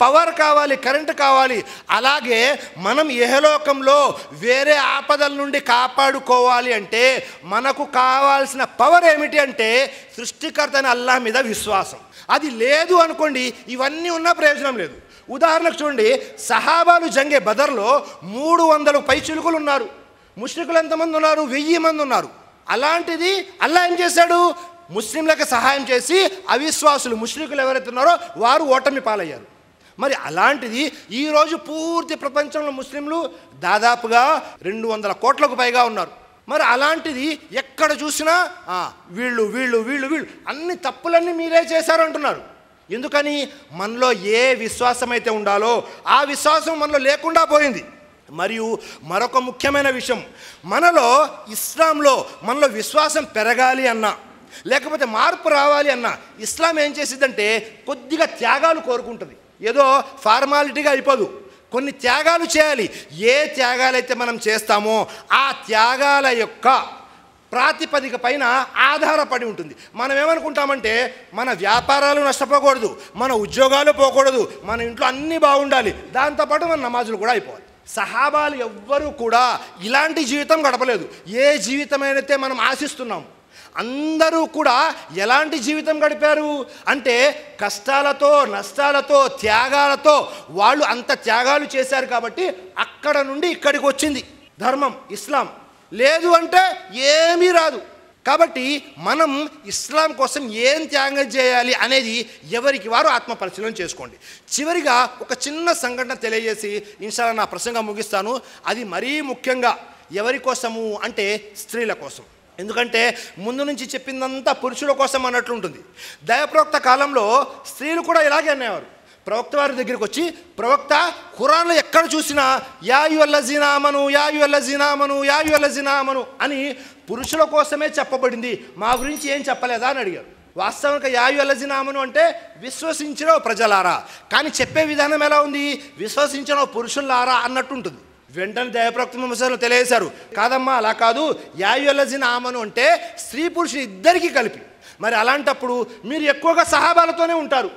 పవర్ కావాలి, కరెంటు కావాలి. అలాగే మనం ఇహలోకంలో వేరే ఆపదల నుండి కాపాడుకోవాలి అంటే మనకు కావాల్సిన పవర్ ఏమిటి అంటే సృష్టికర్త అయిన అల్లాహ్ మీద విశ్వాసం. అది లేదు అనుకోండి, ఇవన్నీ ఉన్నా ప్రయోజనం లేదు. ఉదాహరణకు చూడండి, సహాబాలు జంగే బదర్లో 300 పైచిలుకులు ఉన్నారు. ముష్రికులు ఎంతమంది ఉన్నారు? 1000 మంది ఉన్నారు. అలాంటిది అల్లాహ్ ఏం చేశాడు? ముస్లింలకు సహాయం చేసి అవిశ్వాసులు ముష్రికులు ఎవరైతే ఉన్నారో వారు ఓటమి పాలయ్యారు. మరి అలాంటిది ఈరోజు పూర్తి ప్రపంచంలో ముస్లింలు దాదాపుగా 200 కోట్లకు పైగా ఉన్నారు. మరి అలాంటిది ఎక్కడ చూసినా వీళ్ళు వీళ్ళు వీళ్ళు వీళ్ళు అన్ని తప్పులన్నీ మీరే చేశారంటున్నారు. ఎందుకని? మనలో ఏ విశ్వాసం అయితే ఉండాలో ఆ విశ్వాసం మనలో లేకుండా పోయింది. మరియు మరొక ముఖ్యమైన విషయం, మనలో ఇస్లాంలో మనలో విశ్వాసం పెరగాలి అన్నా లేకపోతే మార్పు రావాలి అన్నా ఇస్లాం ఏం చేసిద్దంటే కొద్దిగా త్యాగాలు కోరుకుంటుంది. ఏదో ఫార్మాలిటీగా అయిపోదు, కొన్ని త్యాగాలు చేయాలి. ఏ త్యాగాలైతే మనం చేస్తామో ఆ త్యాగాల యొక్క ప్రాతిపదిక పైన ఆధారపడి ఉంటుంది. మనం ఏమనుకుంటామంటే మన వ్యాపారాలు నష్టపోకూడదు, మన ఉద్యోగాలు పోకూడదు, మన ఇంట్లో అన్నీ బాగుండాలి, దాంతోపాటు మన నమాజులు కూడా అయిపోవాలి. సహాబాలు ఎవ్వరూ కూడా ఇలాంటి జీవితం గడపలేదు. ఏ జీవితమైతే మనం ఆశిస్తున్నాం, అందరూ కూడా ఎలాంటి జీవితం గడిపారు అంటే కష్టాలతో, నష్టాలతో, త్యాగాలతో. వాళ్ళు అంత త్యాగాలు చేశారు కాబట్టి అక్కడ నుండి ఇక్కడికి వచ్చింది ధర్మం, ఇస్లాం. లేదు అంటే ఏమీ రాదు. కాబట్టి మనం ఇస్లాం కోసం ఏం త్యాగం చేయాలి అనేది ఎవరికి వారు ఆత్మపరిశీలన చేసుకోండి. చివరిగా ఒక చిన్న సంఘటన తెలియజేసి ఇన్షాల్లా నా ప్రసంగం ముగిస్తాను. అది మరీ ముఖ్యంగా ఎవరి కోసము అంటే స్త్రీల కోసం. ఎందుకంటే ముందు నుంచి చెప్పిందంతా పురుషుల కోసం అన్నట్లుంటుంది. దైవప్రవక్త కాలంలో స్త్రీలు కూడా ఇలాగే అనేవారు. ప్రవక్త వారి దగ్గరికి వచ్చి, ప్రవక్త, ఖురాన్లో ఎక్కడ చూసినా యా అయ్యుహల్లజీనా ఆమను, యా అయ్యుహల్లజీనా ఆమను, యా అయ్యుహల్లజీనా ఆమను అని పురుషుల కోసమే చెప్పబడింది, మా గురించి ఏం చెప్పలేదా అని అడిగారు. వాస్తవంగా యా అయ్యుహల్లజీనా ఆమను అంటే విశ్వసించిన ప్రజలారా, కానీ చెప్పే విధానం ఎలా ఉంది? విశ్వసించిన పురుషులారా అన్నట్టుంటుంది. వెంటనే దైవప్రవక్త ముహమ్మద్ తెలియజేశారు, కాదమ్మా అలా కాదు, యా అయ్యుహల్లజీనా ఆమను అంటే స్త్రీ పురుషులు ఇద్దరికీ కలిపి. మరి అలాంటప్పుడు మీరు ఎక్కువగా సహాబాలతోనే ఉంటారు.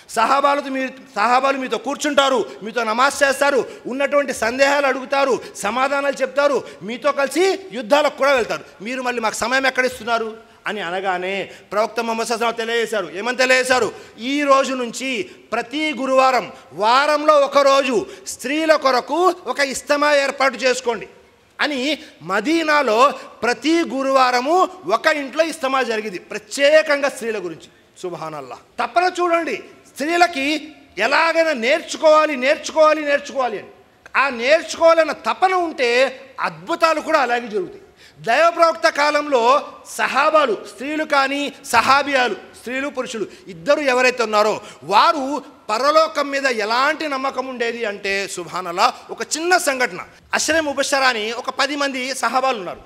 సహాబాలు మీతో కూర్చుంటారు, మీతో నమాజ్ చేస్తారు, ఉన్నటువంటి సందేహాలు అడుగుతారు, సమాధానాలు చెప్తారు, మీతో కలిసి యుద్ధాలకు కూడా వెళ్తారు. మీరు మళ్ళీ మాకు సమయం ఎక్కడిస్తున్నారు అని అనగానే ప్రవక్త ముహమ్మద్ సల్లల్లాహు అలైహి వసల్లం తెలియజేశారు. ఏమని తెలియజేశారు? ఈ రోజు నుంచి ప్రతి గురువారం, వారంలో ఒకరోజు స్త్రీల కొరకు ఒక ఇస్తమా ఏర్పాటు చేసుకోండి అని మదీనాలో ప్రతి గురువారము ఒక ఇంట్లో ఇస్తమా జరిగింది, ప్రత్యేకంగా స్త్రీల గురించి. సుబ్హానల్లాహ్. తప్పన చూడండి, స్త్రీలకి ఎలాగైనా నేర్చుకోవాలి అని ఆ నేర్చుకోవాలన్న తపన ఉంటే అద్భుతాలు కూడా అలాగే జరుగుతాయి. దైవ ప్రవక్త కాలంలో సహాబాలు, స్త్రీలు కానీ సహాబియాలు, స్త్రీలు పురుషులు ఇద్దరు ఎవరైతే ఉన్నారో వారు పరలోకం మీద ఎలాంటి నమ్మకం ఉండేది అంటే సుబ్హానల్లాహ్. ఒక చిన్న సంఘటన, అష్రే ముబషరా అని ఒక 10 మంది సహాబాలు ఉన్నారు.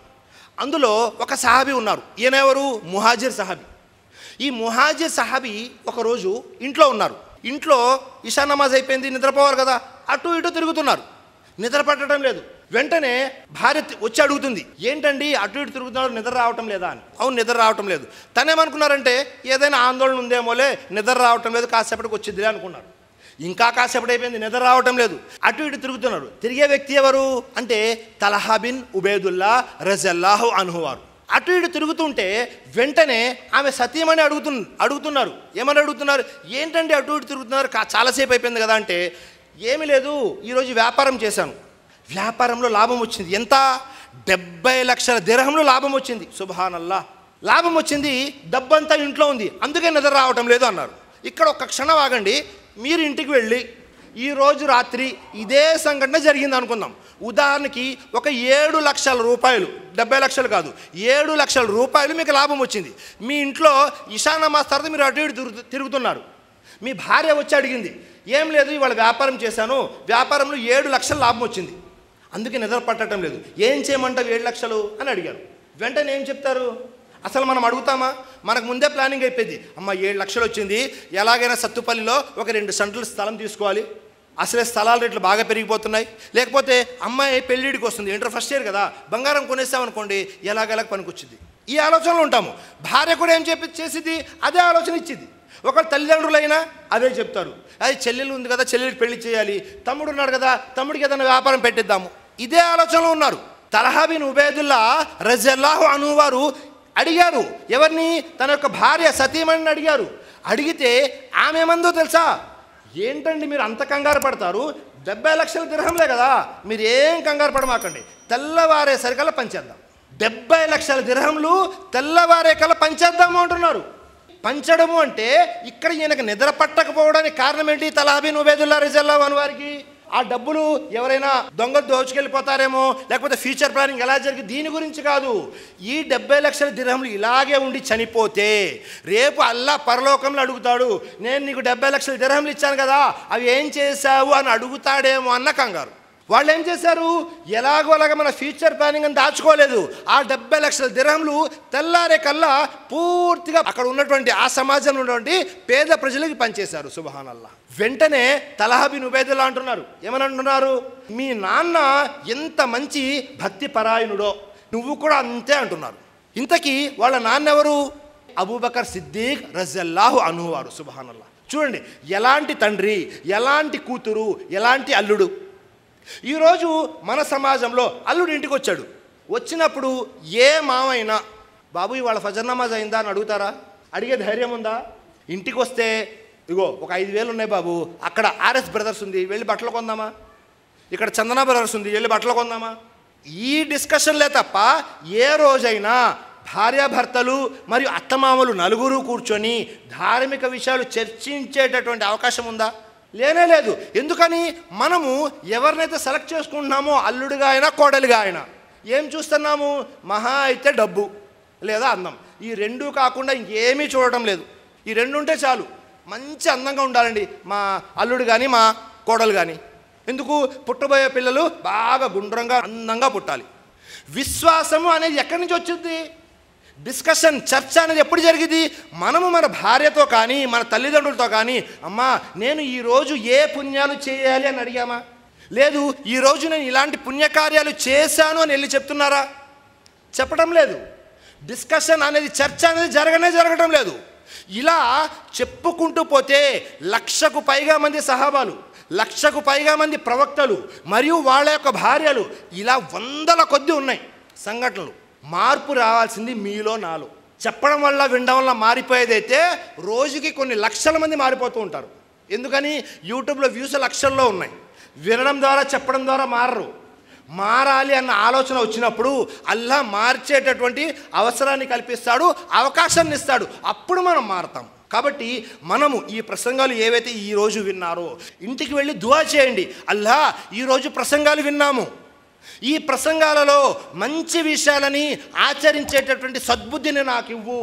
అందులో ఒక సహాబీ ఉన్నారు. ఈయన ఎవరు? ముహాజిర్ సహాబీ. ఈ ముహాజిర్ సహాబీ ఒకరోజు ఇంట్లో ఉన్నారు. ఇంట్లో ఇషా నమాజ్ అయిపోయింది, నిద్రపోవాలి కదా, అటు ఇటు తిరుగుతున్నారు, నిద్ర పట్టడం లేదు. వెంటనే భార్య వచ్చి అడుగుతుంది, ఏంటండి అటు ఇటు తిరుగుతున్నారు, నిద్ర రావటం లేదా అని. అవును, నిద్ర రావటం లేదు. తనేమనుకున్నారంటే ఏదైనా ఆందోళన ఉందేమోలే, నిద్ర రావటం లేదు, కాసేపటికి వచ్చిద్దిలే అనుకున్నారు. ఇంకా కాసేపటి అయిపోయింది, నిద్ర రావటం లేదు, అటు ఇటు తిరుగుతున్నారు. తిరిగే వ్యక్తి ఎవరు అంటే తల్హా బిన్ ఉబైదుల్లా రజల్లాహు అన్హు వారు. అటు ఇటు తిరుగుతుంటే వెంటనే ఆమె సతీమణి అడుగుతున్నారు. ఏమని అడుగుతున్నారు? ఏంటండి అటు ఇటు తిరుగుతున్నారు, చాలాసేపు అయిపోయింది కదా అంటే, ఏమీ లేదు, ఈరోజు వ్యాపారం చేశాను, వ్యాపారంలో లాభం వచ్చింది. ఎంత? 70 లక్షల దిర్హంలు లాభం వచ్చింది. సుబ్హానల్లా, లాభం వచ్చింది, డబ్బంతా ఇంట్లో ఉంది, అందుకే నిద్ర రావటం లేదు అన్నారు. ఇక్కడ ఒక్క క్షణం ఆగండి. మీరు ఇంటికి వెళ్ళి ఈరోజు రాత్రి ఇదే సంఘటన జరిగింది అనుకుందాం. ఉదాహరణకి ఒక 7 లక్షల రూపాయలు, 70 లక్షలు కాదు, 7 లక్షల రూపాయలు మీకు లాభం వచ్చింది. మీ ఇంట్లో ఇషా నమాజ్ తర్వాత మీరు అటు ఇటు తిరుగుతున్నారు. మీ భార్య వచ్చి అడిగింది, ఏం లేదు ఇవాళ వ్యాపారం చేశాను, వ్యాపారంలో 7 లక్షల లాభం వచ్చింది, అందుకే నిద్ర పట్టడం లేదు, ఏం చేయమంటావు 7 లక్షలు అని అడిగారు. వెంటనే ఏం చెప్తారు? అసలు మనం అడుగుతామా? మనకు ముందే ప్లానింగ్ అయిపోయింది. అమ్మ 7 లక్షలు వచ్చింది, ఎలాగైనా సత్తుపల్లిలో ఒక 2 సెంట్ల స్థలం తీసుకోవాలి, అసలే స్థలాల రేట్లు బాగా పెరిగిపోతున్నాయి, లేకపోతే అమ్మాయి పెళ్ళిడికి వస్తుంది, ఇంటర్ ఫస్ట్ ఇయర్ కదా, బంగారం కొనేసామనుకోండి ఎలాగెలాగ పనికొచ్చింది, ఈ ఆలోచనలో ఉంటాము. భార్య కూడా ఏం చేసేది? అదే ఆలోచన ఇచ్చింది. ఒకవేళ తల్లిదండ్రులైనా అదే చెప్తారు, అది చెల్లెలు ఉంది కదా, చెల్లెలికి పెళ్లి చేయాలి, తమ్ముడు ఉన్నాడు కదా, తమ్ముడికి ఏదైనా వ్యాపారం పెట్టిద్దాము, ఇదే ఆలోచనలో ఉన్నారు. తల్హా బిన్ ఉబైదుల్లా రజల్లాహు అన్హు వారు అడిగారు, ఎవరిని? తన యొక్క భార్య సతీమణిని అడిగారు. అడిగితే ఆమె ఏమందో తెలుసా? ఏంటండి మీరు అంత కంగారు పడతారు, 70 లక్షల దిర్హంలే కదా, మీరు ఏం కంగారు పడమాకండి, తెల్లవారేసరికల్లా పంచేద్దాం. 70 లక్షల దిర్హంలు తెల్లవారే కల్లా పంచేద్దాము అంటున్నారు. పంచడము అంటే ఇక్కడ ఈయనకు నిద్ర పట్టకపోవడానికి కారణం ఏంటి? తల్హా బిన్ ఉబైదుల్లా రజల్లాహు అన్హు వారికి ఆ డబ్బులు ఎవరైనా దొంగలు దోచుకెళ్ళిపోతారేమో, లేకపోతే ఫ్యూచర్ ప్లానింగ్ ఎలా జరిగింది, దీని గురించి కాదు. ఈ 70 లక్షల దిర్హంలు ఇలాగే ఉండి చనిపోతే రేపు అల్లా పరలోకంలో అడుగుతాడు, నేను నీకు 70 లక్షల దిర్హంలు ఇచ్చాను కదా, అవి ఏం చేశావు అని అడుగుతాడేమో అన్న కంగారు. వాళ్ళు ఏం చేశారు? ఎలాగో అలాగా మన ఫ్యూచర్ ప్లానింగ్ అని దాచుకోలేదు. ఆ 70 లక్షల దిర్హంలు తెల్లారే కల్లా పూర్తిగా అక్కడ ఉన్నటువంటి ఆ సమాజంలో ఉన్నటువంటి పేద ప్రజలకి పనిచేశారు. సుబ్హానల్లాహ్. వెంటనే తల్హా బిన్ ఉబైదుల్లా అంటున్నారు, ఏమని అంటున్నారు? మీ నాన్న ఎంత మంచి భక్తి పరాయణుడో నువ్వు కూడా అంతే అంటున్నారు. ఇంతకీ వాళ్ళ నాన్న ఎవరు? అబూబకర్ సిద్దీక్ రజల్లాహు అన్హు వారు. సుబ్హానల్లాహ్. చూడండి, ఎలాంటి తండ్రి, ఎలాంటి కూతురు, ఎలాంటి అల్లుడు. ఈరోజు మన సమాజంలో అల్లుడు ఇంటికి వచ్చాడు, వచ్చినప్పుడు ఏ మామైనా బాబు ఇవాళ ఫజర్ నమాజ్ అయిందా అని అడుగుతారా? అడిగే ధైర్యం ఉందా? ఇంటికి వస్తే ఇగో ఒక 5,000 ఉన్నాయి బాబు, అక్కడ ఆర్ఎస్ బ్రదర్స్ ఉంది, వెళ్ళి బట్టలు కొందామా, ఇక్కడ చందన బ్రదర్స్ ఉంది, వెళ్ళి బట్టలు కొందామా, ఈ డిస్కషన్లే తప్ప ఏ రోజైనా భార్యాభర్తలు మరియు అత్తమామలు నలుగురు కూర్చొని ధార్మిక విషయాలు చర్చించేటటువంటి అవకాశం ఉందా? లేనే లేదు. ఎందుకని? మనము ఎవరినైతే సెలెక్ట్ చేసుకుంటున్నామో అల్లుడిగా అయినా కోడలిగా అయినా ఏం చూస్తున్నాము? మహా అయితే డబ్బు లేదా అందం, ఈ రెండూ కాకుండా ఇంకేమీ చూడటం లేదు. ఈ రెండు ఉంటే చాలు, మంచి అందంగా ఉండాలండి మా అల్లుడు కానీ మా కోడలు కానీ. ఎందుకు? పుట్టబోయే పిల్లలు బాగా గుండ్రంగా అందంగా పుట్టాలి. విశ్వాసము అనేది ఎక్కడి నుంచి వచ్చింది? డిస్కషన్, చర్చ అనేది ఎప్పుడు జరిగింది? మనము మన భార్యతో కానీ మన తల్లిదండ్రులతో కానీ, అమ్మా నేను ఈరోజు ఏ పుణ్యాలు చేయాలి అని అడిగామా? లేదు. ఈరోజు నేను ఇలాంటి పుణ్యకార్యాలు చేశాను అని వెళ్ళి చెప్తున్నారా? చెప్పడం లేదు. డిస్కషన్ అనేది, చర్చ అనేది జరగటం లేదు. ఇలా చెప్పుకుంటూ పోతే 1,00,000కు పైగా మంది సహాబాలు, 1,00,000కు పైగా మంది ప్రవక్తలు మరియు వాళ్ళ యొక్క భార్యలు, ఇలా వందల కొద్ది ఉన్నాయి సంఘటనలు. మార్పు రావాల్సింది మీలో నాలో. చెప్పడం వల్ల వినడం వల్ల మారిపోయేదైతే రోజుకి కొన్ని లక్షల మంది మారిపోతూ ఉంటారు. ఎందుకని? యూట్యూబ్లో వ్యూస్ లక్షల్లో ఉన్నాయి. వినడం ద్వారా చెప్పడం ద్వారా మారరు. మారాలి అన్న ఆలోచన వచ్చినప్పుడు అల్లా మార్చేటటువంటి అవసరాన్ని కల్పిస్తాడు, అవకాశాన్ని ఇస్తాడు, అప్పుడు మనం మారతాం. కాబట్టి మనము ఈ ప్రసంగాలు ఏవైతే ఈరోజు విన్నారో ఇంటికి వెళ్ళి దువా చేయండి, అల్లా ఈరోజు ప్రసంగాలు విన్నాము, ఈ ప్రసంగాలలో మంచి విషయాలని ఆచరించేటటువంటి సద్బుద్ధిని నాకు ఇవ్వు,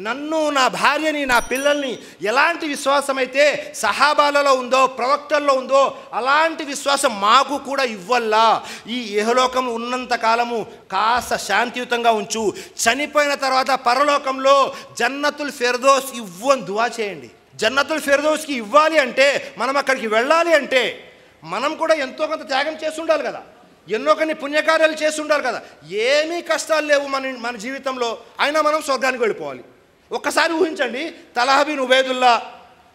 నన్ను, నా భార్యని, నా పిల్లల్ని ఎలాంటి విశ్వాసం అయితే సహాబాలలో ఉందో, ప్రవక్తల్లో ఉందో అలాంటి విశ్వాసం మాకు కూడా ఇవ్వల్లా. ఈ ఇహలోకం ఉన్నంత కాలము కాస్త శాంతియుతంగా ఉంచు, చనిపోయిన తర్వాత పరలోకంలో జన్నతుల్ ఫిర్దౌస్ ఇవ్వు అని దువా చేయండి. జన్నతుల్ ఫిర్దౌస్కి ఇవ్వాలి అంటే, మనం అక్కడికి వెళ్ళాలి అంటే మనం కూడా ఎంతో కొంత త్యాగం చేసి ఉండాలి కదా, ఎన్నో కొన్ని పుణ్యకార్యాలు చేసి ఉండాలి కదా. ఏమీ కష్టాలు లేవు మన జీవితంలో, అయినా మనం స్వర్గానికి వెళ్ళిపోవాలి. ఒక్కసారి ఊహించండి, తల్హా బిన్ ఉబైదుల్లా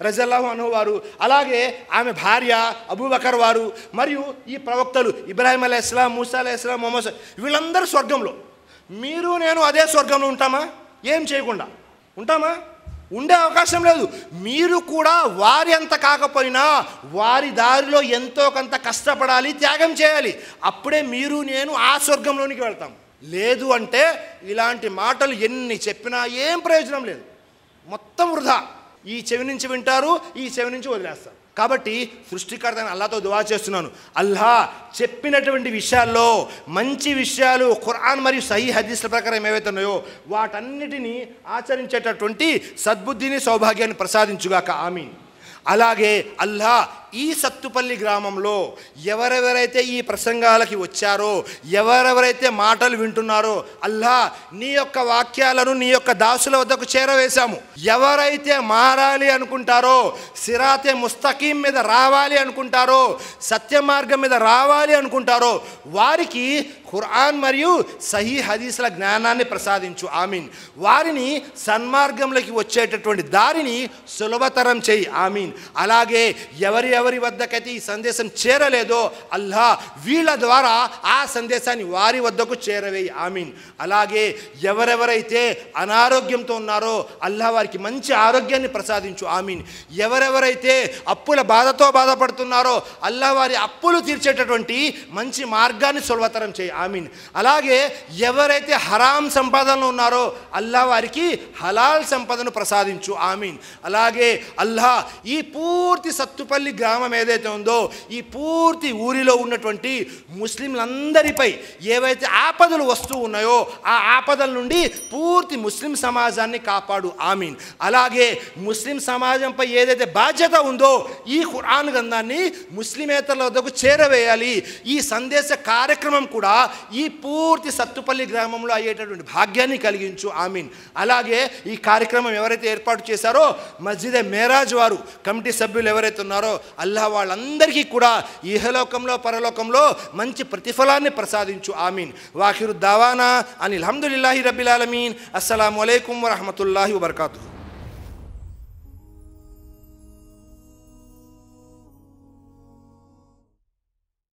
రజల్లాహు అన్హు వారు, అలాగే ఆమె భార్య అబూబకర్ వారు, మరియు ఈ ప్రవక్తలు ఇబ్రాహీం అలైహిస్సలాం, మూసా అలైహిస్సలాం, మొహమ్మద్, వీళ్ళందరూ స్వర్గంలో. మీరు నేను అదే స్వర్గంలో ఉంటామా? ఏం చేయకుండా ఉంటామా? ఉండే అవకాశం లేదు. మీరు కూడా వారి అంత కాకపోయినా వారి దారిలో ఎంతో కొంత కష్టపడాలి, త్యాగం చేయాలి. అప్పుడే మీరు నేను ఆ స్వర్గంలోనికి వెళ్తాం. లేదు అంటే ఇలాంటి మాటలు ఎన్ని చెప్పినా ఏం ప్రయోజనం లేదు, మొత్తం వృధా. ఈ చెవి నుంచి వింటారు, ఈ చెవి నుంచి వదిలేస్తారు. కాబట్టి సృష్టికర్త అల్లాహతో దువా చేస్తున్నాను, అల్లాహ్ చెప్పినటువంటి విషయాల్లో మంచి విషయాలు ఖురాన్ మరియు సహీ హదీస్ల ప్రకారం ఏవైతే ఉన్నాయో వాటన్నిటినీ ఆచరించేటటువంటి సద్బుద్ధిని, సౌభాగ్యాన్ని ప్రసాదించుగాక, ఆమీన్. అలాగే అల్లాహ్ ఈ సత్తుపల్లి గ్రామంలో ఎవరెవరైతే ఈ ప్రసంగాలకి వచ్చారో, ఎవరెవరైతే మాటలు వింటున్నారో, అల్లాహ్ నీ యొక్క వాక్యాలను నీ యొక్క దాసుల వద్దకు చేరవేశాము. ఎవరైతే మారాలి అనుకుంటారో, సిరాతే ముస్తకీం మీద రావాలి అనుకుంటారో, సత్య మార్గం మీద రావాలి అనుకుంటారో వారికి ఖురాన్ మరియు సహీ హదీస్ల జ్ఞానాన్ని ప్రసాదించు, ఆమీన్. వారిని సన్మార్గంలోకి వచ్చేటటువంటి దారిని సులభతరం చేయి, ఆమీన్. అలాగే ఎవరి వద్దకైతే ఈ సందేశం చేరలేదో అల్లాహ్ వీళ్ళ ద్వారా ఆ సందేశాన్ని వారి వద్దకు చేరవేయి, ఆమీన్. అలాగే ఎవరెవరైతే అనారోగ్యంతో ఉన్నారో అల్లాహ్ వారికి మంచి ఆరోగ్యాన్ని ప్రసాదించు, ఆమీన్. ఎవరెవరైతే అప్పుల బాధతో బాధపడుతున్నారో అల్లాహ్ వారి అప్పులు తీర్చేటటువంటి మంచి మార్గాన్ని సులభతరం చేయి, ఆమీన్. అలాగే ఎవరైతే హరాం సంపాదనలో ఉన్నారో అల్లాహ్ వారికి హలాల్ సంపదను ప్రసాదించు, ఆమీన్. అలాగే అల్లాహ్ ఈ పూర్తి సత్తుపల్లి గ్రామం ఏదైతే ఉందో ఈ పూర్తి ఊరిలో ఉన్నటువంటి ముస్లింలందరిపై ఏవైతే ఆపదలు వస్తూ ఉన్నాయో ఆ ఆపదల నుండి పూర్తి ముస్లిం సమాజాన్ని కాపాడు, ఆమీన్. అలాగే ముస్లిం సమాజంపై ఏదైతే బాధ్యత ఉందో ఈ ఖురాన్ గ్రంథాన్ని ముస్లిమేతరుల వద్దకు చేరవేయాలి. ఈ సందేశ కార్యక్రమం కూడా ఈ పూర్తి సత్తుపల్లి గ్రామంలో అయ్యేటటువంటి భాగ్యాన్ని కలిగించు, ఆమీన్. అలాగే ఈ కార్యక్రమం ఎవరైతే ఏర్పాటు చేశారో మస్జిద్ మేరాజ్ వారు కమిటీ సభ్యులు ఎవరైతే ఉన్నారో అల్లాహ్ వాళ్ళందరికీ కూడా ఇహలోకంలో పరలోకంలో మంచి ప్రతిఫలాన్ని ప్రసాదించు, ఆమీన్. వాఖిరు దావానా అనిల్ హమ్దులిల్లాహి రబ్బిల్ ఆలమీన్. అస్సలాము అలైకుం వరహ్మతుల్లాహి వబర్కాతుహు.